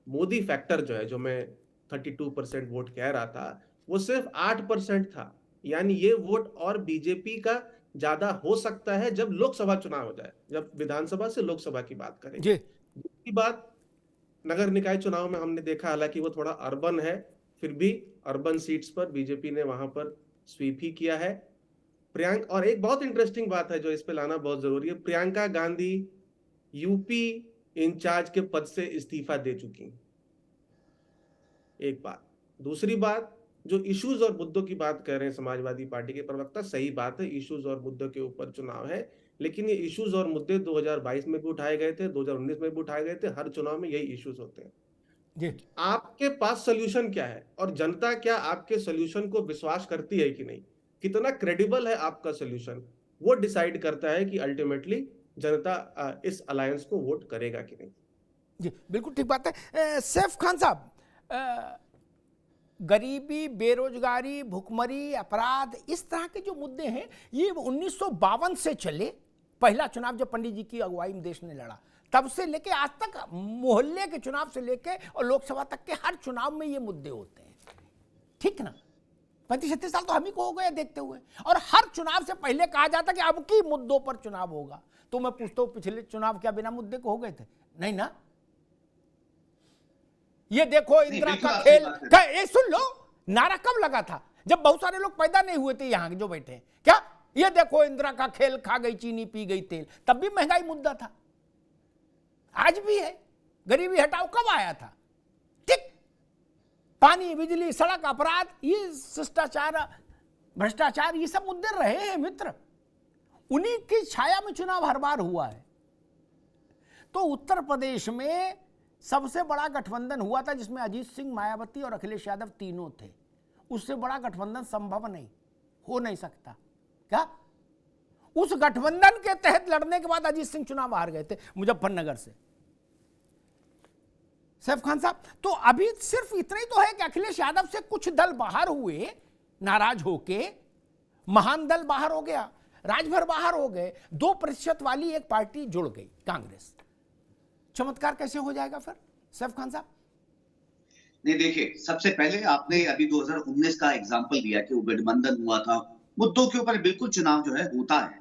मोदी फैक्टर जो है, जो मैं 32% वोट कह रहा था, वो सिर्फ 8% था। यानी ये वोट और बीजेपी का ज्यादा हो सकता है जब लोकसभा चुनाव हो जाए, जब विधानसभा से लोकसभा की बात करें। दूसरी बात, नगर निकाय चुनाव में हमने देखा, हालांकि वो थोड़ा अर्बन है, फिर भी अर्बन सीट्स पर बीजेपी ने वहां पर स्वीप ही किया है। प्रियंका, और एक बहुत इंटरेस्टिंग बात है जो इस पे लाना बहुत जरूरी है, प्रियंका गांधी यूपी इंचार्ज के पद से इस्तीफा दे चुकी हैं, एक बात। दूसरी बात, जो इश्यूज और मुद्दों की बात कर रहे हैं समाजवादी पार्टी के प्रवक्ता, सही बात है, इश्यूज और मुद्दों के ऊपर चुनाव है, लेकिन ये इश्यूज और मुद्दे 2022 में भी उठाए गए थे, 2019 में भी उठाए गए थे। हर चुनाव में यही इश्यूज होते हैं। आपके पास सोल्यूशन क्या है और जनता क्या आपके सोल्यूशन को विश्वास करती है कि नहीं, कितना क्रेडिबल है आपका सोल्यूशन, वो डिसाइड करता है कि अल्टीमेटली जनता इस अलायंस को वोट करेगा कि नहीं। जी बिल्कुल ठीक बात है। सैफ खान साहब, गरीबी, बेरोजगारी, भुखमरी, अपराध, इस तरह के जो मुद्दे हैं, ये 1952 से चले। पहला चुनाव जब पंडित जी की अगुवाई में देश ने लड़ा, तब से लेके आज तक, मोहल्ले के चुनाव से लेके और लोकसभा तक के हर चुनाव में ये मुद्दे होते हैं, ठीक ना। 35-36 साल तो हम ही को हो गए देखते हुए, और हर चुनाव से पहले कहा जाता कि अब की मुद्दों पर चुनाव होगा। तो मैं पूछता हूं, पिछले चुनाव क्या बिना मुद्दे को हो गए थे? नहीं ना। ये देखो इंदिरा का खेल, ये सुन लो, नारा कब लगा था? जब बहुत सारे लोग पैदा नहीं हुए थे यहां जो बैठे हैं। क्या ये देखो इंदिरा का खेल, खा गई चीनी, पी गई तेल, तब भी महंगाई मुद्दा था, आज भी है। गरीबी हटाओ कब आया था? ठीक। पानी, बिजली, सड़क, अपराध, ये शिष्टाचार, भ्रष्टाचार, ये सब मुद्दे रहे हैं मित्र। उन्हीं की छाया में चुनाव हर बार हुआ है। तो उत्तर प्रदेश में सबसे बड़ा गठबंधन हुआ था जिसमें अजीत सिंह, मायावती और अखिलेश यादव तीनों थे। उससे बड़ा गठबंधन संभव नहीं, हो नहीं सकता। क्या उस गठबंधन के तहत लड़ने के बाद अजीत सिंह चुनाव हार गए थे मुजफ्फरनगर से। सैफ खान साहब, तो अभी सिर्फ इतना ही तो है कि अखिलेश यादव से कुछ दल बाहर हुए नाराज होके, महान दल बाहर हो गया, राजभर बाहर हो गए, 2% वाली एक पार्टी जुड़ गई, कांग्रेस। चमत्कार कैसे हो जाएगा फिर सैफ खान साहब? नहीं, देखिए, सबसे पहले आपने अभी 2019 का एग्जाम्पल दिया कि वो गठबंधन हुआ था। मुद्दों के ऊपर बिल्कुल चुनाव जो है होता है।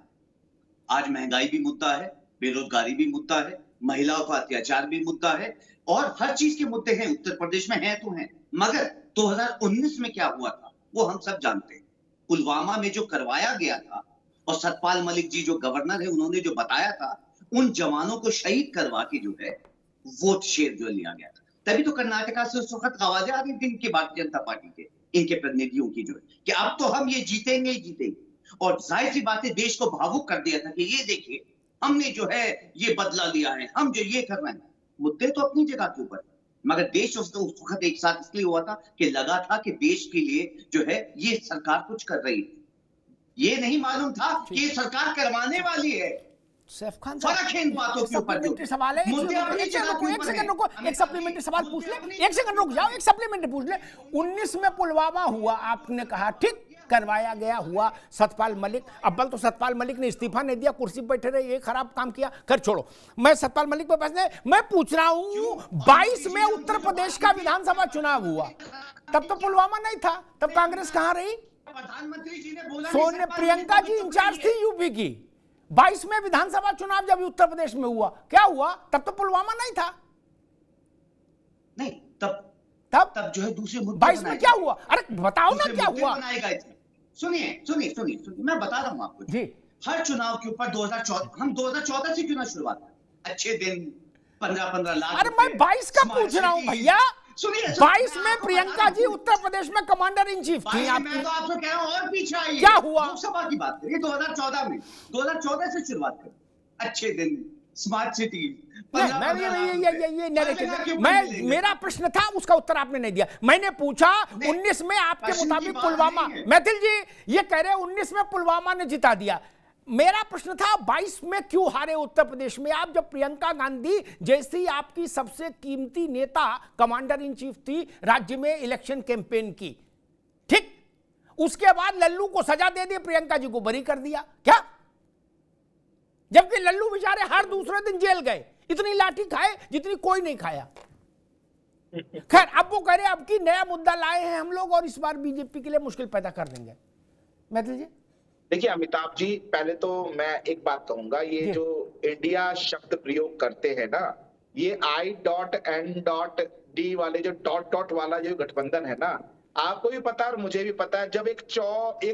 आज महंगाई भी मुद्दा है, बेरोजगारी भी मुद्दा है, महिलाओं का अत्याचार भी मुद्दा है, और हर चीज के मुद्दे हैं उत्तर प्रदेश में, हैं तो हैं। मगर 2019 में क्या हुआ था वो हम सब जानते हैं। पुलवामा में जो करवाया गया था, और सतपाल मलिक जी जो गवर्नर है, उन्होंने जो बताया था, उन जवानों को शहीद करवा के जो है वोट शेयर जो लिया गया था। तभी तो कर्नाटका से उस वक्त आवाजें आ रही थी इनकी भारतीय जनता पार्टी के, इनके प्रतिनिधियों की जो है कि अब तो हम ये जीतेंगे ही जीतेंगे। और जाहिर सी बात है, देश को भावुक कर दिया था कि ये देखिए हमने जो है ये बदला लिया है, हम जो ये कर रहे हैं। मुद्दे तो अपनी जगह के ऊपर, मगर देश उस वक्त एक साथ इसलिए हुआ था कि लगा था कि देश के लिए जो है ये सरकार कुछ कर रही है। ये नहीं मालूम था कि ये सरकार करवाने वाली है। सैफ खान फर्क है इन बातों के ऊपर। सप्लीमेंट्री सवाल है, एक सेकंड रुको, एक सप्लीमेंट्री सवाल पूछ ले, एक सेकंड रुक जाओ, एक सप्लीमेंट्री पूछ ले। 19 में पुलवामा हुआ, आपने कहा ठीक, करवाया गया, हुआ। सतपाल मलिक, अव्वल तो सतपाल मलिक ने इस्तीफा नहीं दिया, कुर्सी पर बैठे रहे, ये खराब काम किया, कर छोड़ो। मैं सतपाल मलिक पे पैसे, मैं पूछ रहा हूं 22 में उत्तर प्रदेश का विधानसभा चुनाव हुआ, तब तो पुलवामा नहीं था, तब कांग्रेस कहां रही? प्रधानमंत्री जी ने बोला, सोने प्रियंका जी इंचार्ज थी यूपी की। 22 में विधानसभा चुनाव जब उत्तर प्रदेश में हुआ, क्या हुआ? तब तो पुलवामा नहीं था। नहीं, तब जो है दूसरे मुद्दे 22 में क्या हुआ? अरे बताओ ना क्या हुआ। सुनिए, मैं बता रहा हूं आपको जी। हर चुनाव के ऊपर 2014 से क्यों ना शुरुआत, अच्छे दिन, 15-15 लाख। अरे मैं 22 का पूछ रहा हूं भैया। 22 में प्रियंका जी उत्तर प्रदेश में कमांडर इन चीफ थी। मैं तो आपको कह रहा हूं और पीछे आइए, क्या हुआ? लोकसभा की बात करिए, 2014 से शुरुआत करें, अच्छे दिन, स्मार्ट सिटी। मेरा प्रश्न था, उसका उत्तर आपने नहीं दिया। मैंने पूछा 19 में आपके मुताबिक पुलवामा, मैथिल जी ये कह रहे 19 में पुलवामा ने जिता दिया। मेरा प्रश्न था 22 में क्यों हारे उत्तर प्रदेश में आप, जब प्रियंका गांधी जैसी आपकी सबसे कीमती नेता कमांडर इन चीफ थी राज्य में इलेक्शन कैंपेन की, ठीक, उसके बाद लल्लू को सजा दे दी, प्रियंका जी को बरी कर दिया क्या? जबकि लल्लू बेचारे हर दूसरे दिन जेल गए, इतनी लाठी खाए जितनी कोई नहीं खाया। खैर, अब वो कह रहे अब की नया मुद्दा लाए हैं हम लोग और इस बार बीजेपी के लिए मुश्किल पैदा कर देंगे। मैथिल जी देखिए अमिताभ जी, पहले तो मैं एक बात कहूंगा, ये जो इंडिया शब्द प्रयोग करते हैं ना, ये I.N.D वाले जो डॉट वाला जो गठबंधन है ना, आपको भी पता है और मुझे भी पता है, जब एक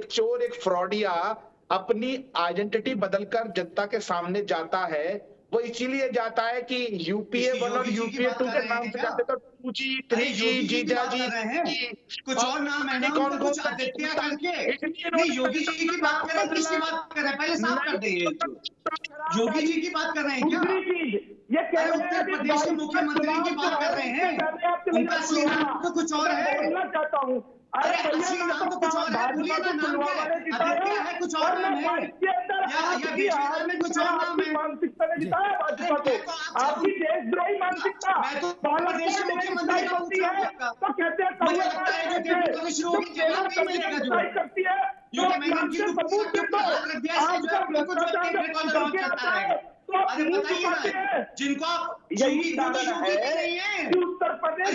चोर एक फ्रॉडिया अपनी आइडेंटिटी बदलकर जनता के सामने जाता है, वो इसीलिए जाता है कि यूपीए 1 और यूपीए 2 के नाम से जाते तो 2G 3G जीजा जी कुछ और नाम है ना, कौन कुछ आदित्य करके। नहीं, योगी जी की बात कर रहे हैं, किसकी बात कर रहे हैं, पहले साफ कर देंगे। योगी जी की बात कर रहे हैं क्या? ये उत्तर प्रदेश के मुख्यमंत्री की बात कर रहे हैं, उनका असली नाम तो कुछ और है। अरे असली नाम तो कुछ और है, बोलिए ना नाम क्या है? आदित्य है, कुछ और नाम है, या बिहार में कुछ और नाम है? आपकी देशद्रोही मानसिकता मैं तो प्रदेश के मुख्यमंत्री का पूछ रहा हूं, तो कहते हैं मुझे लगता है जो डेप्यूटी शुरू होगी जवाब नहीं मिलेगा जो करती है, क्योंकि मैंने इनकी सबूत के ऊपर हाथ रख दिया, इसलिए जो है कुछ टेप रिकॉर्डर ऑन चलता रहेगा। अरे बताइए ना, जिनको यही योगी के नहीं है, उत्तर प्रदेश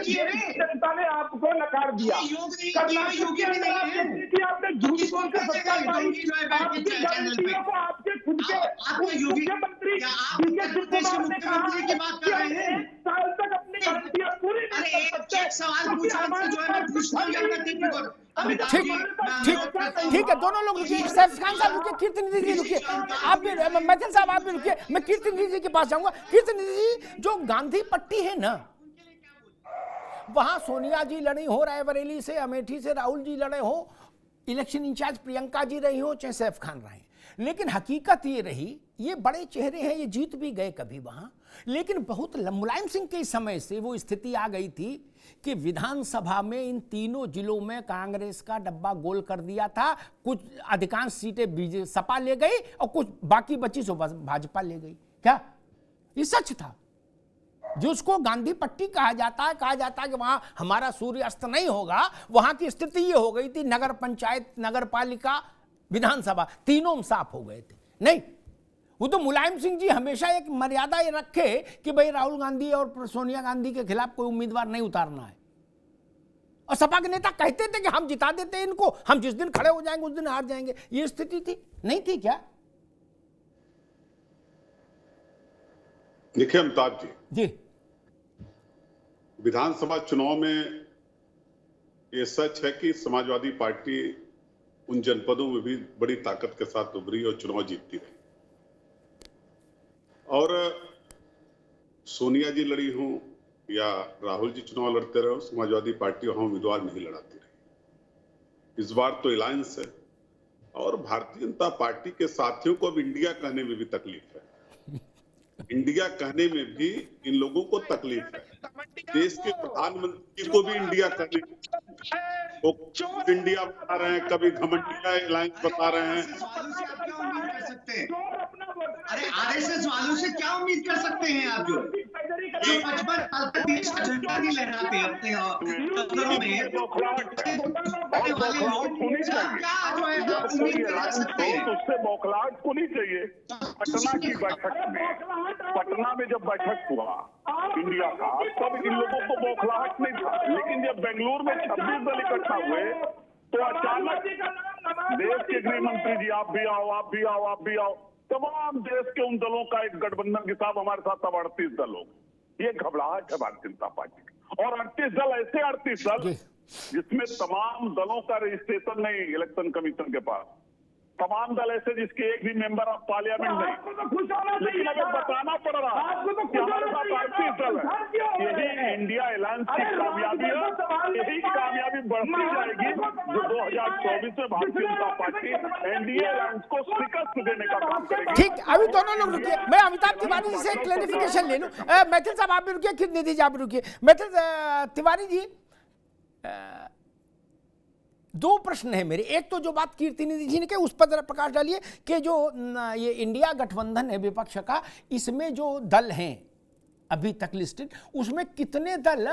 जनता ने आपको नकार दिया, योगी भी नहीं है, आपने झूठ बोल कर आपके खुद के मुख्यमंत्री मुख्यमंत्री की बात कर रहे हैं। साल तक अपनी गारंटियां पूरी नहीं कर सकते। एक सवाल पूछा जो है मैं पूछता हूँ, या टेप रिकॉर्डर। ठीक है, दोनों लोग रुकिए, सैफ खान साहब रुकिए, कीर्तनिधि जी रुकिए, आप भी, मैथिल साहब आप भी रुकिए, मैं कीर्तनिधि जी के पास जाऊंगा। कीर्तनिधि जी, जो गांधी पट्टी है ना, वहां सोनिया जी लड़ी हो, रायबरेली से, अमेठी से राहुल जी लड़े हो, इलेक्शन इंचार्ज प्रियंका जी रही हो, चाहे सैफ खान रहे, लेकिन हकीकत ये रही, ये बड़े चेहरे हैं, ये जीत भी गए कभी वहां, लेकिन बहुत मुलायम सिंह के समय से वो स्थिति आ गई थी कि विधानसभा में इन तीनों जिलों में कांग्रेस का डब्बा गोल कर दिया था। कुछ अधिकांश सीटें सपा ले गई और कुछ बाकी बची सो भाजपा ले गई। क्या ये सच था? जिसको गांधी पट्टी कहा जाता है कि वहां हमारा सूर्यास्त नहीं होगा, वहां की स्थिति ये हो गई थी, नगर पंचायत, नगर पालिका, विधानसभा तीनों साफ हो गए थे। नहीं, वो तो मुलायम सिंह जी हमेशा एक मर्यादा ये रखे कि भाई राहुल गांधी और सोनिया गांधी के खिलाफ कोई उम्मीदवार नहीं उतारना है, और सपा के नेता कहते थे कि हम जिता देते हैं इनको, हम जिस दिन खड़े हो जाएंगे उस दिन हार जाएंगे। ये स्थिति थी, नहीं थी क्या? देखिए अमिताभ जी, विधानसभा चुनाव में ये सच है कि समाजवादी पार्टी उन जनपदों में भी बड़ी ताकत के साथ उभरी और चुनाव जीतती रही, और सोनिया जी लड़ी हो या राहुल जी चुनाव लड़ते रहे, समाजवादी पार्टी वहां उम्मीदवार नहीं लड़ाती रही। इस बार तो अलायंस है, और भारतीय जनता पार्टी के साथियों को अब इंडिया कहने में भी तकलीफ है। इंडिया कहने में भी इन लोगों को तकलीफ है। देश के प्रधानमंत्री को भी इंडिया कहने वो इंडिया बता रहे हैं, कभी घमंडिया अलायंस बता रहे हैं। अरे आरएसएस वालों से क्या उम्मीद कर सकते हैं आप, जो 55 साल तक देश का झंडा नहीं लहराते अपने दफ्तरों में, उससे बौखलाहट को नहीं चाहिए। पटना की बैठक में, पटना में जब बैठक हुआ इंडिया का, तब इन लोगों को बौखलाहट नहीं था, लेकिन जब बेंगलुरु में 26 दल इकट्ठा हुए तो अचानक देश के गृह मंत्री जी आप भी आओ, आप भी आओ, आप भी आओ, तमाम देश के उन दलों का एक गठबंधन के साथ हमारे साथ तब 38 दल हो। ये घबराहट है भारतीय जनता पार्टी की, और 38 दल ऐसे 38 दल जिसमें तमाम दलों का रजिस्ट्रेशन नहीं इलेक्शन कमीशन के पास, तमाम दल ऐसे जिसके एक भी मेंबर ऑफ पार्लियामेंट नहीं। आपको तो खुश होना चाहिए लेकिन अगर ना। बताना पड़ रहा आपको तो कि खुश हमारे होना पास चाहिए 38 दल ना। क्यों हो है, रहे यही हैं? इंडिया अलायंस की अरे कामयाबी है, यही कामयाबी बढ़ती जाएगी जो 2024 में Bharatiya Janata party NDA alliance को शिकस्त देने का काम करेगी। ठीक, अभी दोनों लोग रुकिए, मैं अमिताभ तिवारी जी से क्लैरिफिकेशन ले लूं। मैथिल साहब आप भी रुकिए, कीर्ति जी आप भी रुकिए। मैथिल तिवारी जी, दो प्रश्न है मेरे। एक तो जो बात कीर्ति निधि जी ने कही उस पर जरा प्रकाश डालिए कि जो ये इंडिया गठबंधन है विपक्ष का, इसमें जो दल हैं अभी तक लिस्टेड, उसमें कितने दल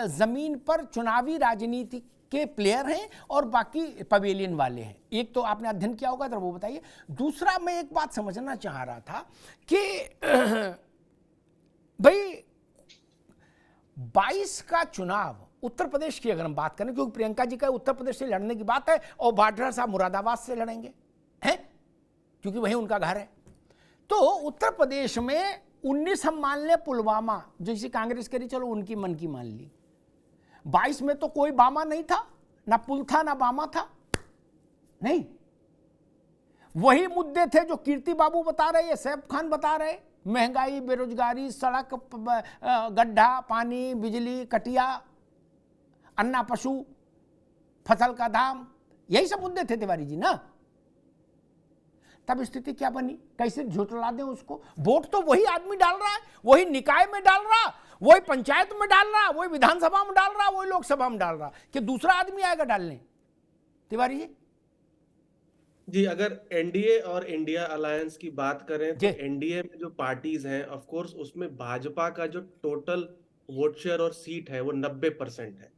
जमीन पर चुनावी राजनीति के प्लेयर हैं और बाकी पवेलियन वाले हैं? एक तो आपने अध्ययन किया होगा तो वो बताइए। दूसरा मैं एक बात समझना चाह रहा था कि भाई 22 का चुनाव उत्तर प्रदेश की अगर हम बात करें, क्योंकि प्रियंका जी का उत्तर प्रदेश से लड़ने की बात है और वाड्रा साहब मुरादाबाद से लड़ेंगे हैं, क्योंकि वहीं उनका घर है। तो उत्तर प्रदेश में 19 हम मान ले पुलवामा, जैसे कांग्रेस करी, चलो उनकी मन की मान ली। 22 में तो कोई बामा नहीं था, ना पुल था ना बामा था, नहीं। वही मुद्दे थे जो कीर्ति बाबू बता रहे, ये सैफ खान बता रहे, महंगाई, बेरोजगारी, सड़क, गड्ढा, पानी, बिजली, कटिया, अन्ना पशु, फसल का दाम, यही सब मुद्दे थे तिवारी जी ना। तब स्थिति क्या बनी? कैसे झुठला दें उसको? वोट तो वही आदमी डाल रहा है, वही निकाय में डाल रहा, वही पंचायत में डाल रहा, वही विधानसभा में डाल रहा, वही लोकसभा में डाल रहा, कि दूसरा आदमी आएगा डालने? तिवारी जी जी, अगर एनडीए और इंडिया अलायंस की बात करें तो एनडीए में जो पार्टीज हैं, ऑफ कोर्स उसमें भाजपा का जो टोटल वोट शेयर और सीट है वो 90% है,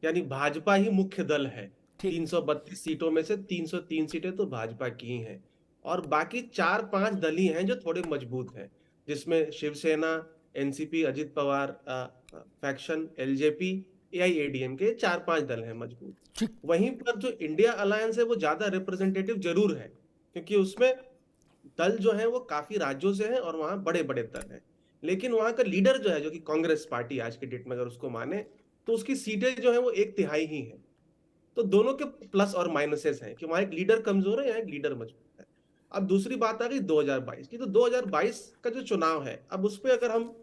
यानी भाजपा ही मुख्य दल है। 332 सीटों में से 303 सीटें तो भाजपा की ही हैं, और बाकी 4-5 दल ही हैं जो थोड़े मजबूत हैं, जिसमें Shiv Sena, NCP, Ajit Pawar faction, LJP, AIADM के 4-5 दल हैं मजबूत। वहीं पर जो इंडिया अलायंस है वो ज्यादा रिप्रेजेंटेटिव जरूर है, क्योंकि उसमें दल जो है वो काफी राज्यों से हैं और वहां बड़े बड़े दल हैं, लेकिन वहां का लीडर जो है, जो कि कांग्रेस पार्टी आज के डेट में अगर उसको माने तो उसकी सीटें जो है वो 1/3 ही है। तो दोनों के प्लस और माइनसेस हैं कि वहां एक लीडर कमजोर है, यहाँ एक लीडर मजबूत है। अब दूसरी बात आ गई 2022 की, तो 2022 का जो चुनाव है, अब उस पर अगर हम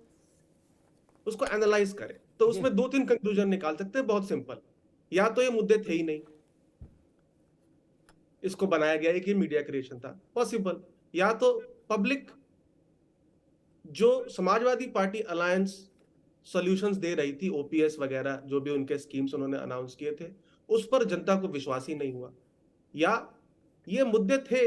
उसको एनालाइज करें तो उसमें 2-3 कंक्लूजन निकाल सकते हैं, बहुत सिंपल। या तो ये मुद्दे थे ही नहीं, इसको बनाया गया एक ही मीडिया क्रिएशन था, पॉसिबल। या तो पब्लिक जो समाजवादी पार्टी अलायंस सॉल्यूशंस दे रही थी, ओपीएस वगैरह जो भी उनके स्कीम्स उन्होंने अनाउंस किए थे, उस पर जनता को विश्वास ही नहीं हुआ। या ये मुद्दे थे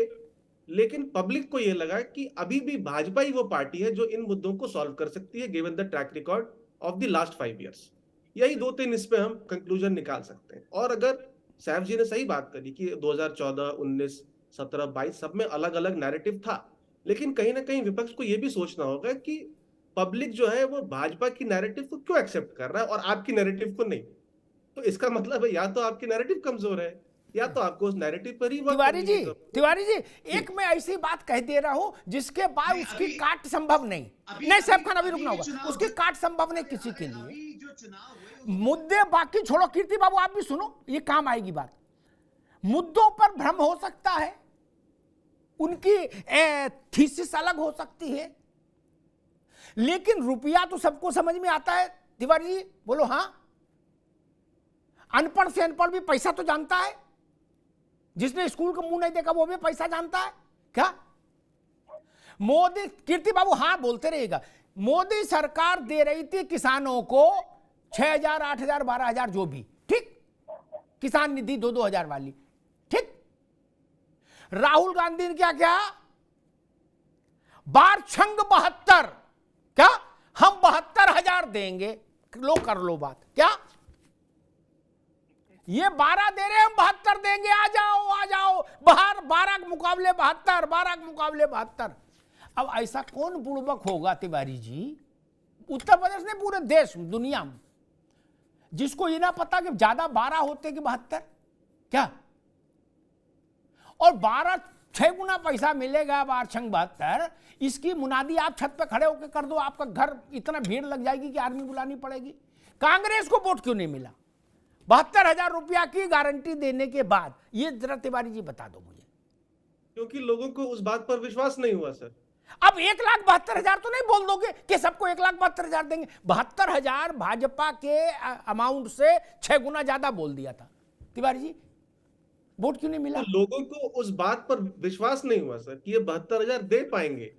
लेकिन पब्लिक को ये लगा कि अभी भी भाजपा ही वो पार्टी है जो इन मुद्दों को सॉल्व कर सकती है, given the track record of the last 5 years. यही 2-3 इस पे हम कंक्लूजन निकाल सकते हैं। और अगर सैफ जी ने सही बात करी कि 2014, 19, 17, 22 सब में अलग अलग नैरेटिव था, लेकिन कहीं ना कहीं विपक्ष को यह भी सोचना होगा कि पब्लिक जो है वो भाजपा की नैरेटिव को क्यों एक्सेप्ट कर रहा है और आपकी नैरेटिव को नहीं। तो इसका मतलब है या तो आपकी नैरेटिव कमजोर है या तो आपको उस नैरेटिव पर ही तिवारी जी एक मैं ऐसी बात कह दे रहा हूं जिसके बाद उसकी काट संभव नहीं। नहीं सैफ खान, अभी रुकना होगा, उसकी काट संभव नहीं किसी के लिए। मुद्दे बाकी छोड़ो, कीर्ति बाबू आप भी सुनो, ये काम आएगी बात। मुद्दों पर भ्रम हो सकता है, उनकी थीसिस अलग हो सकती है, लेकिन रुपया तो सबको समझ में आता है। तिवारी जी बोलो हाँ, अनपढ़ से अनपढ़ भी पैसा तो जानता है, जिसने स्कूल का मुंह नहीं देखा वो भी पैसा जानता है क्या? मोदी, कीर्ति बाबू हाँ बोलते रहेगा, मोदी सरकार दे रही थी किसानों को 6,000, 8,000, 12,000 जो भी, ठीक, किसान निधि 2-2 हज़ार वाली, ठीक। राहुल गांधी ने क्या किया? बारछंग 72, क्या हम 72,000 देंगे, लो कर लो बात, क्या ये 12 दे रहे हम 72 देंगे, आ जाओ बाहर, 12 के मुकाबले 72, 12 के मुकाबले 72। अब ऐसा कौन बुड़बक होगा तिवारी जी उत्तर प्रदेश ने पूरे देश दुनिया में, जिसको ये ना पता कि ज्यादा 12 होते कि 72, क्या? और 12 6 गुना पैसा मिलेगा, 72। इसकी मुनादी आप छत पे खड़े होकर कर दो, आपका घर इतना भीड़ लग जाएगी कि आर्मी बुलानी पड़ेगी। कांग्रेस को वोट क्यों नहीं मिला 72,000 रुपया की गारंटी देने के बाद? ये जरा तिवारी जी बता दो मुझे। क्योंकि लोगों को उस बात पर विश्वास नहीं हुआ सर। अब 1,72,000 तो नहीं बोल दोगे कि सबको 1,72,000 देंगे। 72,000 भाजपा के अमाउंट से 6 गुना ज्यादा बोल दिया था। तिवारी जी, वोट क्यों नहीं मिला? तो लोगों को उस बात पर विश्वास नहीं हुआ सर कि ये 72,000 दे पाएंगे।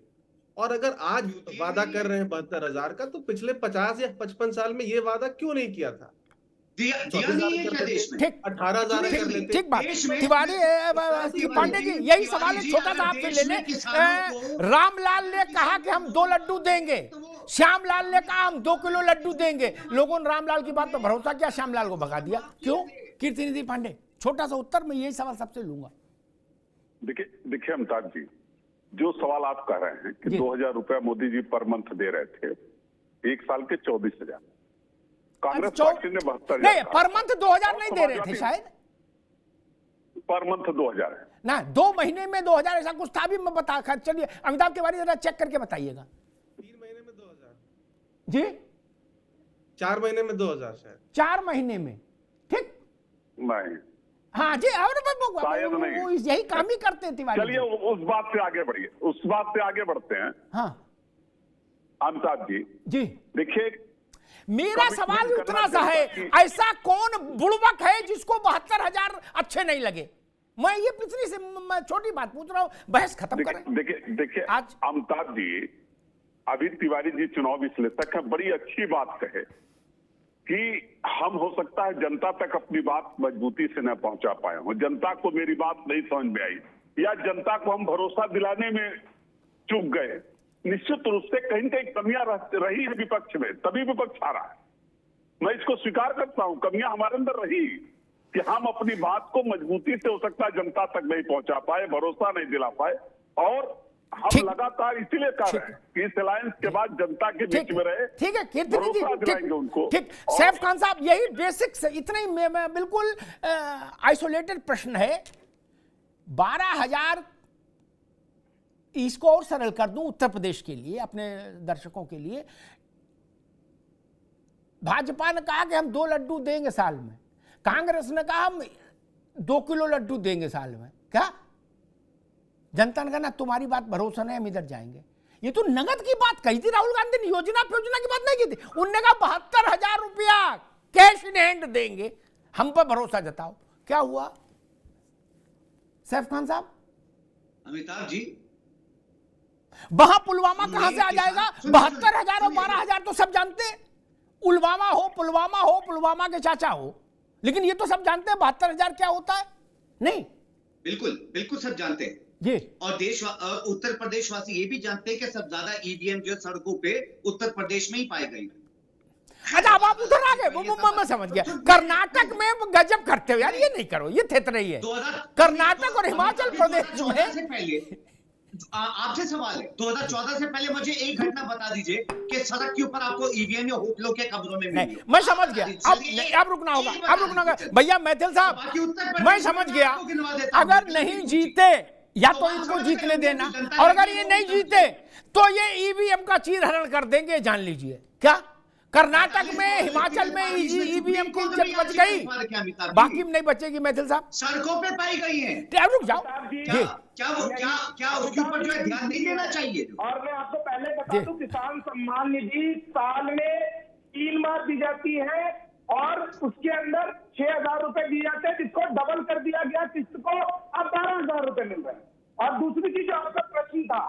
और अगर आज वादा कर रहे हैं 72,000 का, तो पिछले 50 या 55 साल में ये वादा क्यों नहीं किया था? दिया नहीं है क्या देश में? ठीक, 18,000 कर लेते। ठीक बात। तिवारी पांडे जी, यही सवाल है छोटा सा आपसे ले ले। रामलाल ने कहा कि हम 2 लड्डू देंगे, श्यामलाल ने कहा हम 2 किलो लड्डू देंगे। लोगों ने रामलाल की बात पर भरोसा किया, श्यामलाल को भगा दिया। क्यों? कीर्तिनिधि पांडे, छोटा सा उत्तर मैं यही सवाल सबसे लूंगा। देखिए अमिताभ जी, जो सवाल आप कह रहे हैं कि 2,000 रुपया मोदी जी पर मंथ दे रहे थे, 1 साल के 24,000, कांग्रेस पार्टी ने 72,000 नहीं, पर मंथ 2,000 नहीं दे रहे थे शायद, पर मंथ 2,000 है ना, 2 महीने में 2,000 ऐसा कुछ था भी। मैं बता, चलिए अमिताभ तिवारी जरा चेक करके बताइएगा। 3 महीने में 2,000 जी, 4 महीने में 2,000 शायद, 4 महीने में। ठीक, नहीं, हाँ जी, और शायद नहीं। वो यही काम ही करते हैं तिवारी। चलिए उस बात से आगे बढ़िए, उस बात से आगे बढ़ते हैं। हाँ अमिताभ जी, देखिए मेरा सवाल उतना सा है, ऐसा कौन बुड़बक है जिसको 72,000 अच्छे नहीं लगे? मैं ये पिछली से मैं छोटी बात पूछ रहा हूँ, बहस खत्म करें। देखिए आज अमिताभ जी, अभी तिवारी जी चुनाव विश्लेषक है, बड़ी अच्छी बात कहे कि हम हो सकता है जनता तक अपनी बात मजबूती से न पहुंचा पाए हो, जनता को मेरी बात नहीं समझ में आई, या जनता को हम भरोसा दिलाने में चूक गए। निश्चित रूप से कहीं कहीं कमियां रही है विपक्ष में, तभी विपक्ष आ रहा है। मैं इसको स्वीकार करता हूं, कमियां हमारे अंदर रही कि हम अपनी बात को मजबूती से हो सकता है जनता तक नहीं पहुंचा पाए, भरोसा नहीं दिला पाए, और हम लगातार इसीलिए कर रहे हैं कि इस अलायंस के बाद जनता के बीच में रहे। ठीक है कीर्तिनिधि जी, उनको। ठीक। सैफ खान साहब, यही बेसिक्स, इतना ही बिल्कुल आइसोलेटेड प्रश्न है। 12,000 इसको और सरल कर दूं उत्तर प्रदेश के लिए, अपने दर्शकों के लिए। भाजपा ने कहा कि हम 2 लड्डू देंगे साल में, कांग्रेस ने कहा हम 2 किलो लड्डू देंगे साल में। क्या जनता ने कहा ना तुम्हारी बात भरोसा नहीं, हम इधर जाएंगे। ये तो नगद की बात कही थी राहुल गांधी ने, योजना की बात नहीं की थी। उनने कहा 72,000 रुपया कैश इन हैंड देंगे, हम पर भरोसा जताओ। क्या हुआ सैफ खान साहब? अमिताभ जी, वहां पुलवामा कहां से आ जाएगा? 72,000 और 12,000 तो सब जानते हैं। पुलवामा हो, पुलवामा के चाचा हो, लेकिन ये तो सब जानते हैं 72,000 क्या होता है। नहीं, बिल्कुल सब जानते हैं जी। और उत्तर प्रदेश वासी ये भी जानते हैं कि सब ज्यादा ईवीएम जो सड़कों पे उत्तर प्रदेश में ही पाए गए। अच्छा, अब आप उधर आ गए, मैं समझ गया। कर्नाटक में गजब करते हो यार, ये नहीं करो, ये थेत रही है। कर्नाटक और हिमाचल प्रदेश में पहले आपसे सवाल है, 2014 से पहले मुझे एक घटना बता दीजिए कि सड़क के ऊपर आपको ईवीएम या होटलों के कब्रों में नहीं। मैं समझ गया, अब रुकना होगा भैया मैथिल साहब, मैं समझ गया। अगर नहीं जीते या तो इनको जीतने देना, और अगर ये नहीं जीते तो ये ईवीएम का चीरहरण कर देंगे, जान लीजिए। क्या कर्नाटक में, हिमाचल में ईवीएम की इज्जत बच गई, बाकी में नहीं बचेगी मैथिल साहब। सड़कों पे पाई गई है। रुक जाओ, क्या उसके ऊपर जो है ध्यान नहीं देना चाहिए? और मैं आपको पहले बता दूं, किसान सम्मान निधि साल में 3 बार दी जाती है, और उसके अंदर 6,000 रुपए दिए जाते हैं, जिसको डबल कर दिया गया किस्त को, अब 12,000 रुपए मिल रहे हैं। और दूसरी चीज, आपका प्रश्न था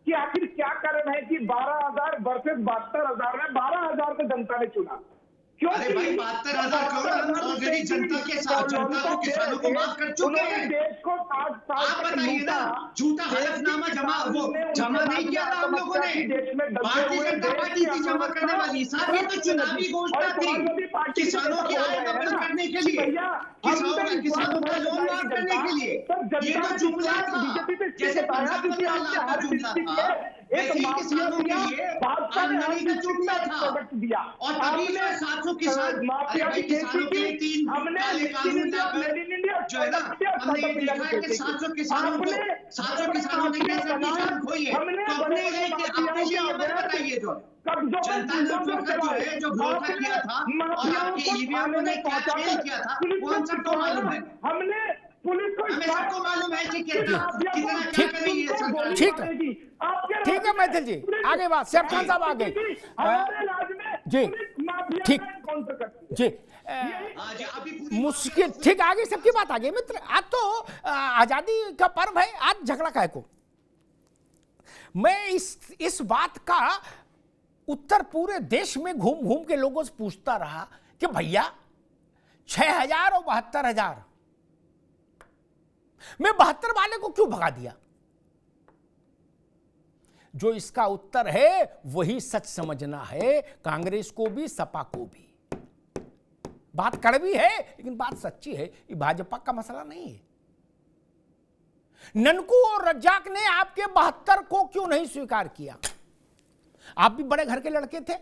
कि आखिर क्या कारण है कि 12,000 वर्सेस 72,000 में 12,000 को जनता ने चुना? अरे भाई 72,000 करोड़ ऑलरेडी जनता के साथ, जनता को, किसानों को माफ कर चुके हैं। देश को 7 साल आप बताइए ना, झूठा हलफनामा जमा नहीं किया था हम लोगों ने। भारतीय जनता पार्टी थी जमा करने वाली, साथ ही तो चुनावी घोषणा थी किसानों की आय डबल करने के लिए, किसानों का लोन माफ करने के लिए। ये तो जुमला था, जैसे पंजाब में 3 लाख का जुमला था, वैसे ही किसानों के लिए आमदनी का जुमला था। और तभी से 700 किसान, अरे भाई किसानों के लिए 3 काले कानून जो है ना, हमने ये देखा है कि 700 किसानों ने कैसे अपनी जान खोई है। तो अपने लिए ये मत बताइए, जो जनता ने जो भरोसा किया था और आपके ईवीएम ने क्या फेल किया था, वो हम सबको मालूम है। हमने पुलिस को हमें सबको मालूम है जी कितना क्या ठीक कर रही है सरकार। ठीक है मैथिल जी, आगे बात। सैफ खान साहब आगे हमारे राज्य में जी ठीक कौन सा करती है? जी हाँ जी, अभी पूरी मुश्किल ठीक, आगे सबकी बात आगे मित्र। आज तो आजादी का पर्व है, आज झगड़ा काहे को? मैं इस बात का उत्तर पूरे देश में घूम घूम के लोगों से पूछता रहा कि भैया 6,000 और 72,000 में 72 वाले को क्यों भगा दिया? जो इसका उत्तर है वही सच समझना है, कांग्रेस को भी सपा को भी। बात कड़वी है लेकिन बात सच्ची है, ये भाजपा का मसला नहीं है। ननकू और रज्जाक ने आपके 72 को क्यों नहीं स्वीकार किया? आप भी बड़े घर के लड़के थे,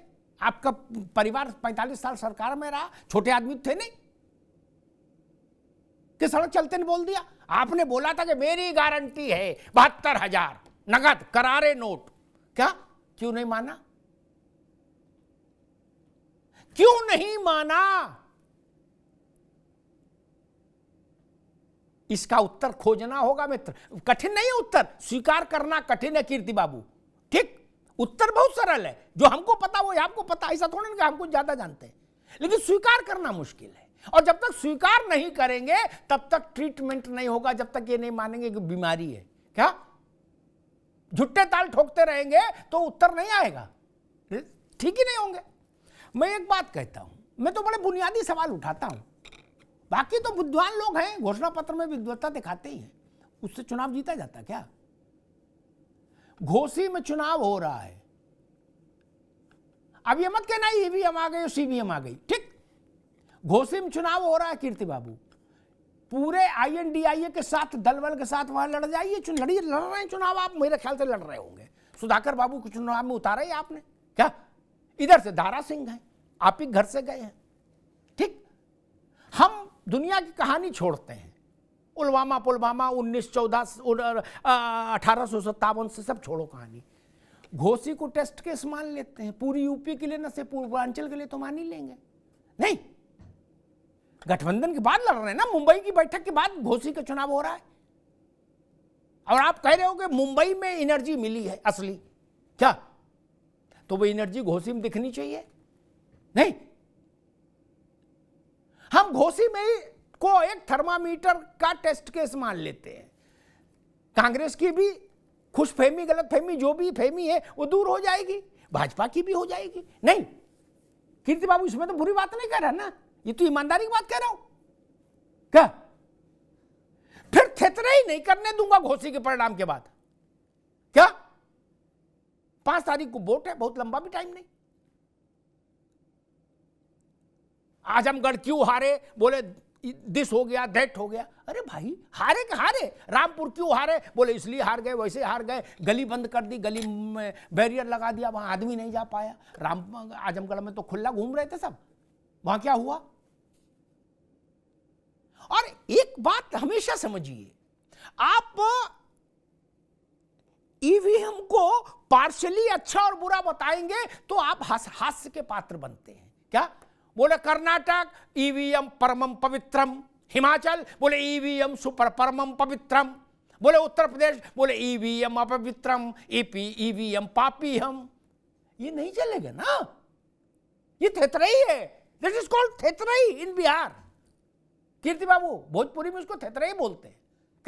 आपका परिवार 45 साल सरकार में रहा, छोटे आदमी थे नहीं कि सड़क चलते ने बोल दिया? आपने बोला था कि मेरी गारंटी है 72,000 नगद करारे नोट। क्या क्यों नहीं माना? क्यों नहीं माना? इसका उत्तर खोजना होगा मित्र। कठिन नहीं है उत्तर, स्वीकार करना कठिन है कीर्ति बाबू। ठीक, उत्तर बहुत सरल है, जो हमको पता वो आपको पता, ऐसा थोड़ी ना कि हमको ज्यादा जानते हैं, लेकिन स्वीकार करना मुश्किल है। और जब तक स्वीकार नहीं करेंगे तब तक ट्रीटमेंट नहीं होगा, जब तक ये नहीं मानेंगे कि बीमारी है। क्या झुट्टे ताल ठोकते रहेंगे तो उत्तर नहीं आएगा, ठीक ही नहीं होंगे। मैं एक बात कहता हूं, मैं तो बड़े बुनियादी सवाल उठाता हूं, बाकी तो बुद्धिमान लोग हैं, घोषणा पत्र में विद्वत्ता दिखाते ही हैं, उससे चुनाव जीता जाता क्या? घोसी में चुनाव हो रहा है, अब ये मत कहना ईवीएम आ गई सीवीएम आ गई। ठीक, घोसी में चुनाव हो रहा है कीर्ति बाबू, पूरे INDIA के साथ, दलबल के साथ वहां लड़ जाइए, लड़ रहे हैं चुनाव। आप मेरे ख्याल से लड़ रहे होंगे, सुधाकर बाबू को चुनाव में उतारा ही आपने क्या? इधर से दारा सिंह है, आप ही घर से गए हैं। ठीक, हम दुनिया की कहानी छोड़ते हैं, पुलवामा 1914 1857 से सब छोड़ो कहानी। घोसी को टेस्ट केस मान लेते हैं, पूरी यूपी के लिए न से पूर्वांचल के लिए तो मान ही लेंगे। नहीं, गठबंधन के बाद लड़ रहे हैं ना, मुंबई की बैठक के बाद घोसी का चुनाव हो रहा है, और आप कह रहे हो कि मुंबई में एनर्जी मिली है असली। क्या तो वो एनर्जी घोसी में दिखनी चाहिए? नहीं, हम घोसी में को एक थर्मामीटर का टेस्ट केस मान लेते हैं। कांग्रेस की भी खुशफहमी गलतफहमी जो भी फहमी है वो दूर हो जाएगी, भाजपा की भी हो जाएगी। नहीं कीर्ति बाबू, इसमें तो बुरी बात नहीं कह रहा ना, ये तो ईमानदारी की बात कह रहा हूं। क्या फिर थेतरे ही नहीं करने दूंगा घोसी के परिणाम के बाद? क्या 5 तारीख को वोट है, बहुत लंबा भी टाइम नहीं। आजमगढ़ क्यों हारे? बोले दिस हो गया, दैट हो गया। अरे भाई हारे के हारे। रामपुर क्यों हारे? बोले इसलिए हार गए, वैसे हार गए, गली बंद कर दी, गली में बैरियर लगा दिया, वहां आदमी नहीं जा पाया। आजमगढ़ में तो खुला घूम रहे थे सब, वहां क्या हुआ? और एक बात हमेशा समझिए, आप ईवीएम को पार्शली अच्छा और बुरा बताएंगे तो आप हास्य के पात्र बनते हैं। क्या बोले कर्नाटक ईवीएम परमम पवित्रम, हिमाचल बोले ईवीएम सुपर परमम पवित्रम, बोले उत्तर प्रदेश बोले ईवीएम अपवित्रम, ईपी ईवीएम पापी हम। ये नहीं चलेगा ना, ये थेतरई है। दिस इज कॉल्ड थेतरई इन बिहार। कीर्ति बाबू, भोजपुरी में इसको थेतरई बोलते हैं।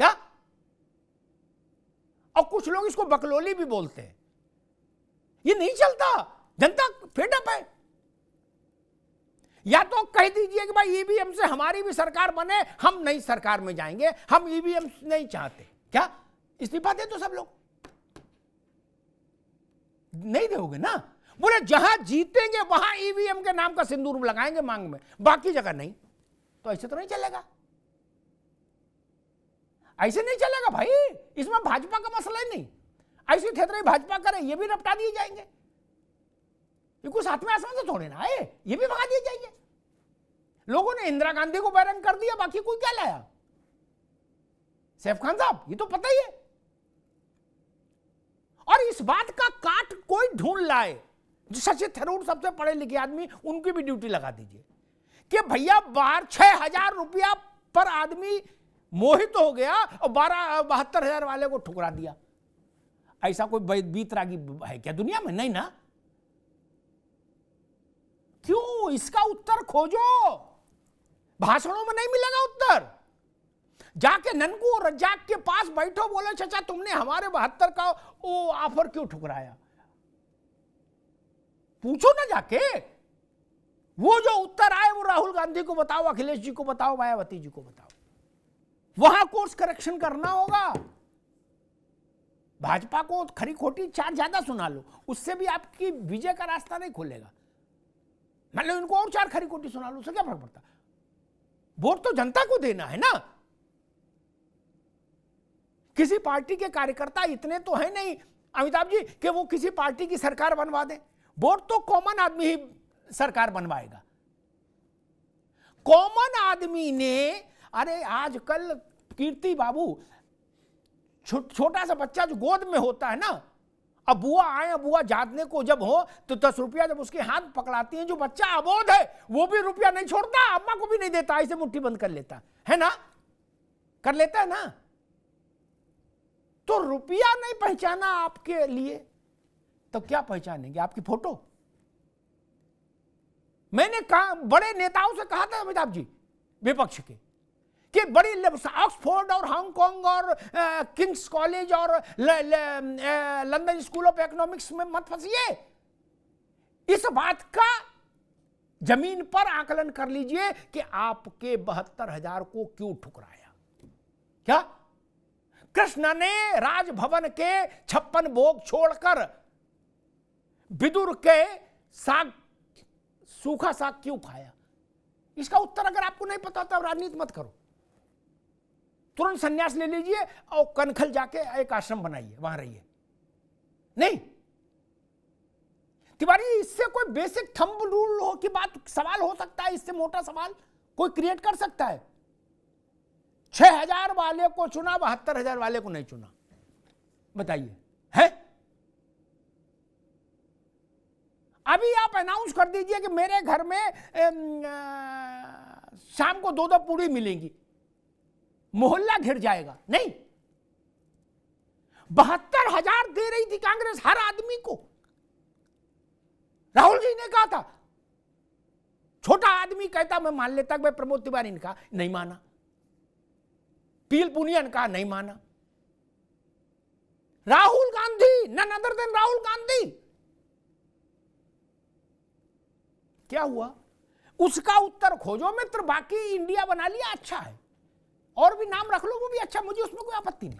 क्या? और कुछ लोग इसको बकलोली भी बोलते हैं। ये नहीं चलता, जनता फेडअप है। या तो कह दीजिए कि भाई ईवीएम से हमारी भी सरकार बने, हम नई सरकार में जाएंगे, हम ईवीएम नहीं चाहते। क्या इस्तीफा दे तो सब लोग? नहीं दोगे ना। बोले जहां जीतेंगे वहां ईवीएम के नाम का सिंदूर लगाएंगे मांग में, बाकी जगह नहीं। तो ऐसे तो नहीं चलेगा, ऐसे नहीं चलेगा भाई। इसमें भाजपा का मसला ही नहीं। ऐसी थेतरे भाजपा करे, ये भी रपटा दिए जाएंगे। ये कुछ सातवें आसमान से थोड़े ना आए, ये भी भगा दिए जाएंगे। लोगों ने इंदिरा गांधी को बैरंग कर दिया, बाकी कोई क्या लाया? सैफ खान साहब, ये तो पता ही है। और इस बात का काट कोई ढूंढ लाए, शशि थरूर सबसे पढ़े लिखे आदमी, उनकी भी ड्यूटी लगा दीजिए कि भैया बाहर 6,000 रुपया पर आदमी मोहित हो गया और 72,000 वाले को ठुकरा दिया। ऐसा कोई बीतरागी है क्या दुनिया में? नहीं ना। क्यों? इसका उत्तर खोजो, भाषणों में नहीं मिलेगा उत्तर। जाके ननकू और रज्जाक के पास बैठो, बोलो चाचा तुमने हमारे 72 का वो ऑफर क्यों ठुकराया? पूछो ना जाके। वो जो उत्तर आए वो राहुल गांधी को बताओ, अखिलेश जी को बताओ, मायावती जी को बताओ। वहां कोर्स करेक्शन करना होगा। भाजपा को खरी खोटी चार ज्यादा सुना लो, उससे भी आपकी विजय का रास्ता नहीं खुलेगा। मतलब इनको और चार खरी खोटी सुना लो, उससे क्या फर्क पड़ता? वोट तो जनता को देना है ना। किसी पार्टी के कार्यकर्ता इतने तो है नहीं अमिताभ जी कि वो किसी पार्टी की सरकार बनवा दे। वोट तो कॉमन आदमी ही सरकार बनवाएगा। कॉमन आदमी ने, अरे आजकल कीर्ति बाबू, छोटा सा बच्चा जो गोद में होता है ना, अब बुआ आए, बुआ जादने को जब हो तो 10 रुपया जब उसके हाथ पकड़ाती हैं, जो बच्चा अबोध है वो भी रुपया नहीं छोड़ता, अम्मा को भी नहीं देता, ऐसे मुट्ठी बंद कर लेता है ना, कर लेता है ना। तो रुपया नहीं पहचाना आपके लिए तो क्या पहचानेंगे? आपकी फोटो। मैंने कहा, बड़े नेताओं से कहा था अमिताभ जी विपक्ष के, कि बड़ी ऑक्सफोर्ड और हांगकांग और किंग्स कॉलेज और लंदन स्कूल ऑफ इकोनॉमिक्स में मत फंसिए। इस बात का जमीन पर आकलन कर लीजिए कि आपके 72,000 को क्यों ठुकराया। क्या कृष्ण ने राजभवन के 56 भोग छोड़कर विदुर के साग, सूखा साग क्यों खाया? इसका उत्तर अगर आपको नहीं पता तो राजनीति मत करो, तुरंत संन्यास ले लीजिए और कनखल जाके एक आश्रम बनाइए, वहां रहिए। नहीं तिवारी, इससे कोई बेसिक थंब रूल हो की बात, सवाल हो सकता है, इससे मोटा सवाल कोई क्रिएट कर सकता है? 6,000 वाले को चुना, 72,000 वाले को नहीं चुना, बताइए है? अभी आप अनाउंस कर दीजिए कि मेरे घर में शाम को 2-2 पूड़ी मिलेंगी, मोहल्ला घिर जाएगा। नहीं, 72,000 दे रही थी कांग्रेस हर आदमी को। राहुल जी ने कहा था, छोटा आदमी कहता मैं मान लेता, भाई प्रमोद तिवारी ने कहा नहीं माना, पील पुनिया ने कहा नहीं माना। Rahul Gandhi, none other than Rahul Gandhi. क्या हुआ? उसका उत्तर खोजो मित्र। बाकी इंडिया बना लिया, अच्छा है, और भी नाम रख लो, वो भी अच्छा, मुझे उसमें कोई आपत्ति नहीं,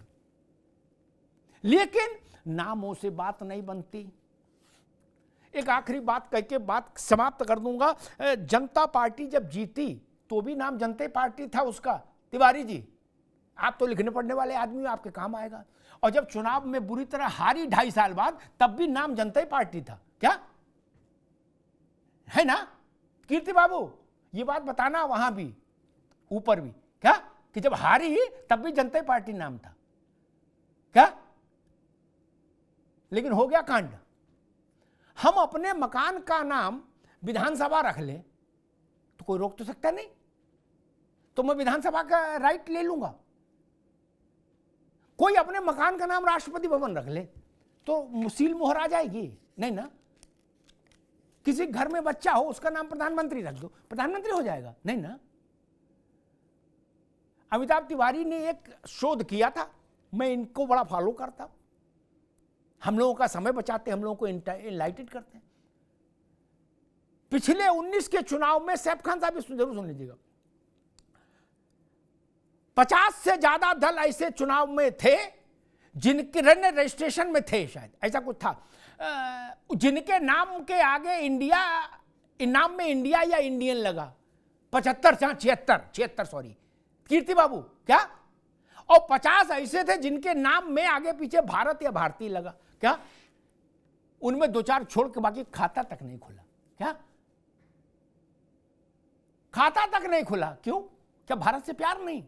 लेकिन नामों से बात नहीं बनती। एक आखिरी बात कह के बात समाप्त कर दूंगा। जनता पार्टी जब जीती तो भी नाम जनता पार्टी था उसका। तिवारी जी, आप तो लिखने पढ़ने वाले आदमी, आपके काम आएगा। और जब चुनाव में बुरी तरह हारी 2.5 साल बाद, तब भी नाम जनता पार्टी था। क्या है ना कीर्ति बाबू? ये बात बताना वहां भी, ऊपर भी, क्या कि जब हारी तब भी जनता पार्टी नाम था। क्या? लेकिन हो गया कांड। हम अपने मकान का नाम विधानसभा रख लें तो कोई रोक तो सकता नहीं, तो मैं विधानसभा का राइट ले लूंगा। कोई अपने मकान का नाम राष्ट्रपति भवन रख ले तो सील मोहर आ जाएगी? नहीं ना। किसी घर में बच्चा हो, उसका नाम प्रधानमंत्री रख दो, प्रधानमंत्री हो जाएगा? नहीं ना। अमिताभ तिवारी ने एक शोध किया था, मैं इनको बड़ा फॉलो करता हूं। हम लोगों का समय बचाते, हम लोगों को एनलाइटेड करते हैं। पिछले 19 के चुनाव में, सैफ खान साहब जरूर सुन लीजिएगा, 50 से ज्यादा दल ऐसे चुनाव में थे जिनके रजिस्ट्रेशन में थे, शायद ऐसा कुछ था, जिनके नाम के आगे इंडिया, नाम में इंडिया या इंडियन लगा। 76 सॉरी कीर्ति बाबू, क्या? और 50 ऐसे थे जिनके नाम में आगे पीछे भारत या भारतीय लगा। क्या? उनमें 2-4 छोड़ के बाकी खाता तक नहीं खुला। क्या? खाता तक नहीं खुला? क्यों? क्या भारत से प्यार नहीं?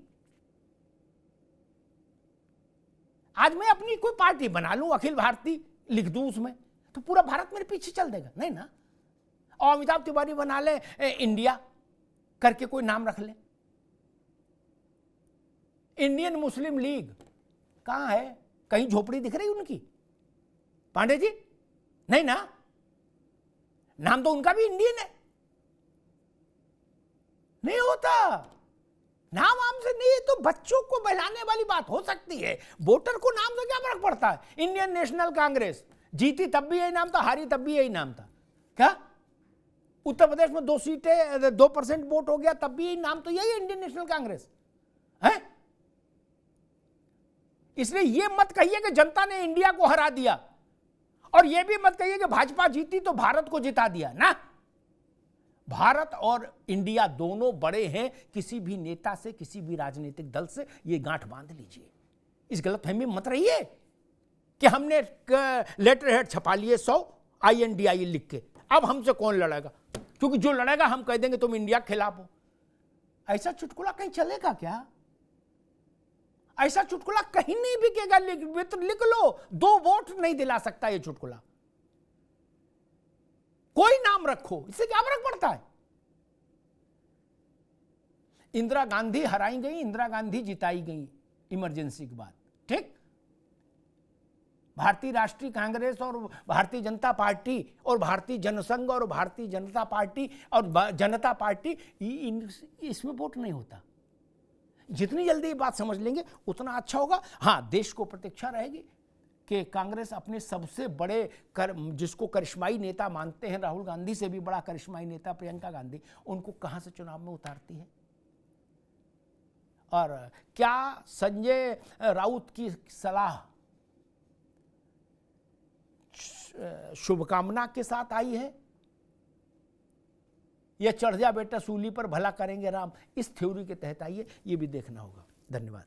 आज मैं अपनी कोई पार्टी बना लूं, अखिल भारतीय लिख दूं उसमें, तो पूरा भारत मेरे पीछे चल देगा? नहीं ना। और अमिताभ तिवारी बना ले इंडिया करके कोई नाम रख ले, इंडियन मुस्लिम लीग कहां है? कहीं झोपड़ी दिख रही उनकी? पांडे जी नहीं ना, नाम तो उनका भी इंडियन है। नहीं होता, नाम आम से नहीं। तो बच्चों को बहलाने वाली बात हो सकती है, वोटर को नाम से क्या फर्क पड़ता है? इंडियन नेशनल कांग्रेस जीती तब भी यही नाम था, हारी तब भी यही नाम था। क्या उत्तर प्रदेश में 2 सीटें 2% वोट हो गया तब भी यही नाम तो यही है, इंडियन नेशनल कांग्रेस है। इसलिए ये मत कहिए कि जनता ने इंडिया को हरा दिया, और ये भी मत कहिए कि भाजपा जीती तो भारत को जिता दिया ना। भारत और इंडिया दोनों बड़े हैं, किसी भी नेता से, किसी भी राजनीतिक दल से ये गांठ बांध लीजिए। इस गलतफहमी में मत रहिए कि हमने लेटर हेड छपा लिए 100 INDI लिख के, अब हमसे कौन लड़ेगा, क्योंकि जो लड़ेगा हम कह देंगे तुम इंडिया के खिलाफ हो। ऐसा चुटकुला कहीं चलेगा क्या? ऐसा चुटकुला कहीं नहीं बिकेगा। लिख लो, 2 वोट नहीं दिला सकता ये चुटकुला। कोई नाम रखो, इससे क्या फर्क पड़ता है? इंदिरा गांधी हराई गई, इंदिरा गांधी जिताई गई इमरजेंसी के बाद, ठीक। भारतीय राष्ट्रीय कांग्रेस और भारतीय जनता पार्टी और भारतीय जनसंघ और भारतीय जनता पार्टी और जनता पार्टी इसमें वोट नहीं होता। जितनी जल्दी ये बात समझ लेंगे उतना अच्छा होगा। हाँ, देश को प्रतीक्षा रहेगी कि कांग्रेस अपने सबसे बड़े जिसको करिश्माई नेता मानते हैं, राहुल गांधी से भी बड़ा करिश्माई नेता प्रियंका गांधी, उनको कहां से चुनाव में उतारती है। और क्या संजय राउत की सलाह शुभकामना के साथ आई है, या चढ़ जा बेटा सूली पर भला करेंगे राम, इस थ्योरी के तहत आई है, ये भी देखना होगा। धन्यवाद।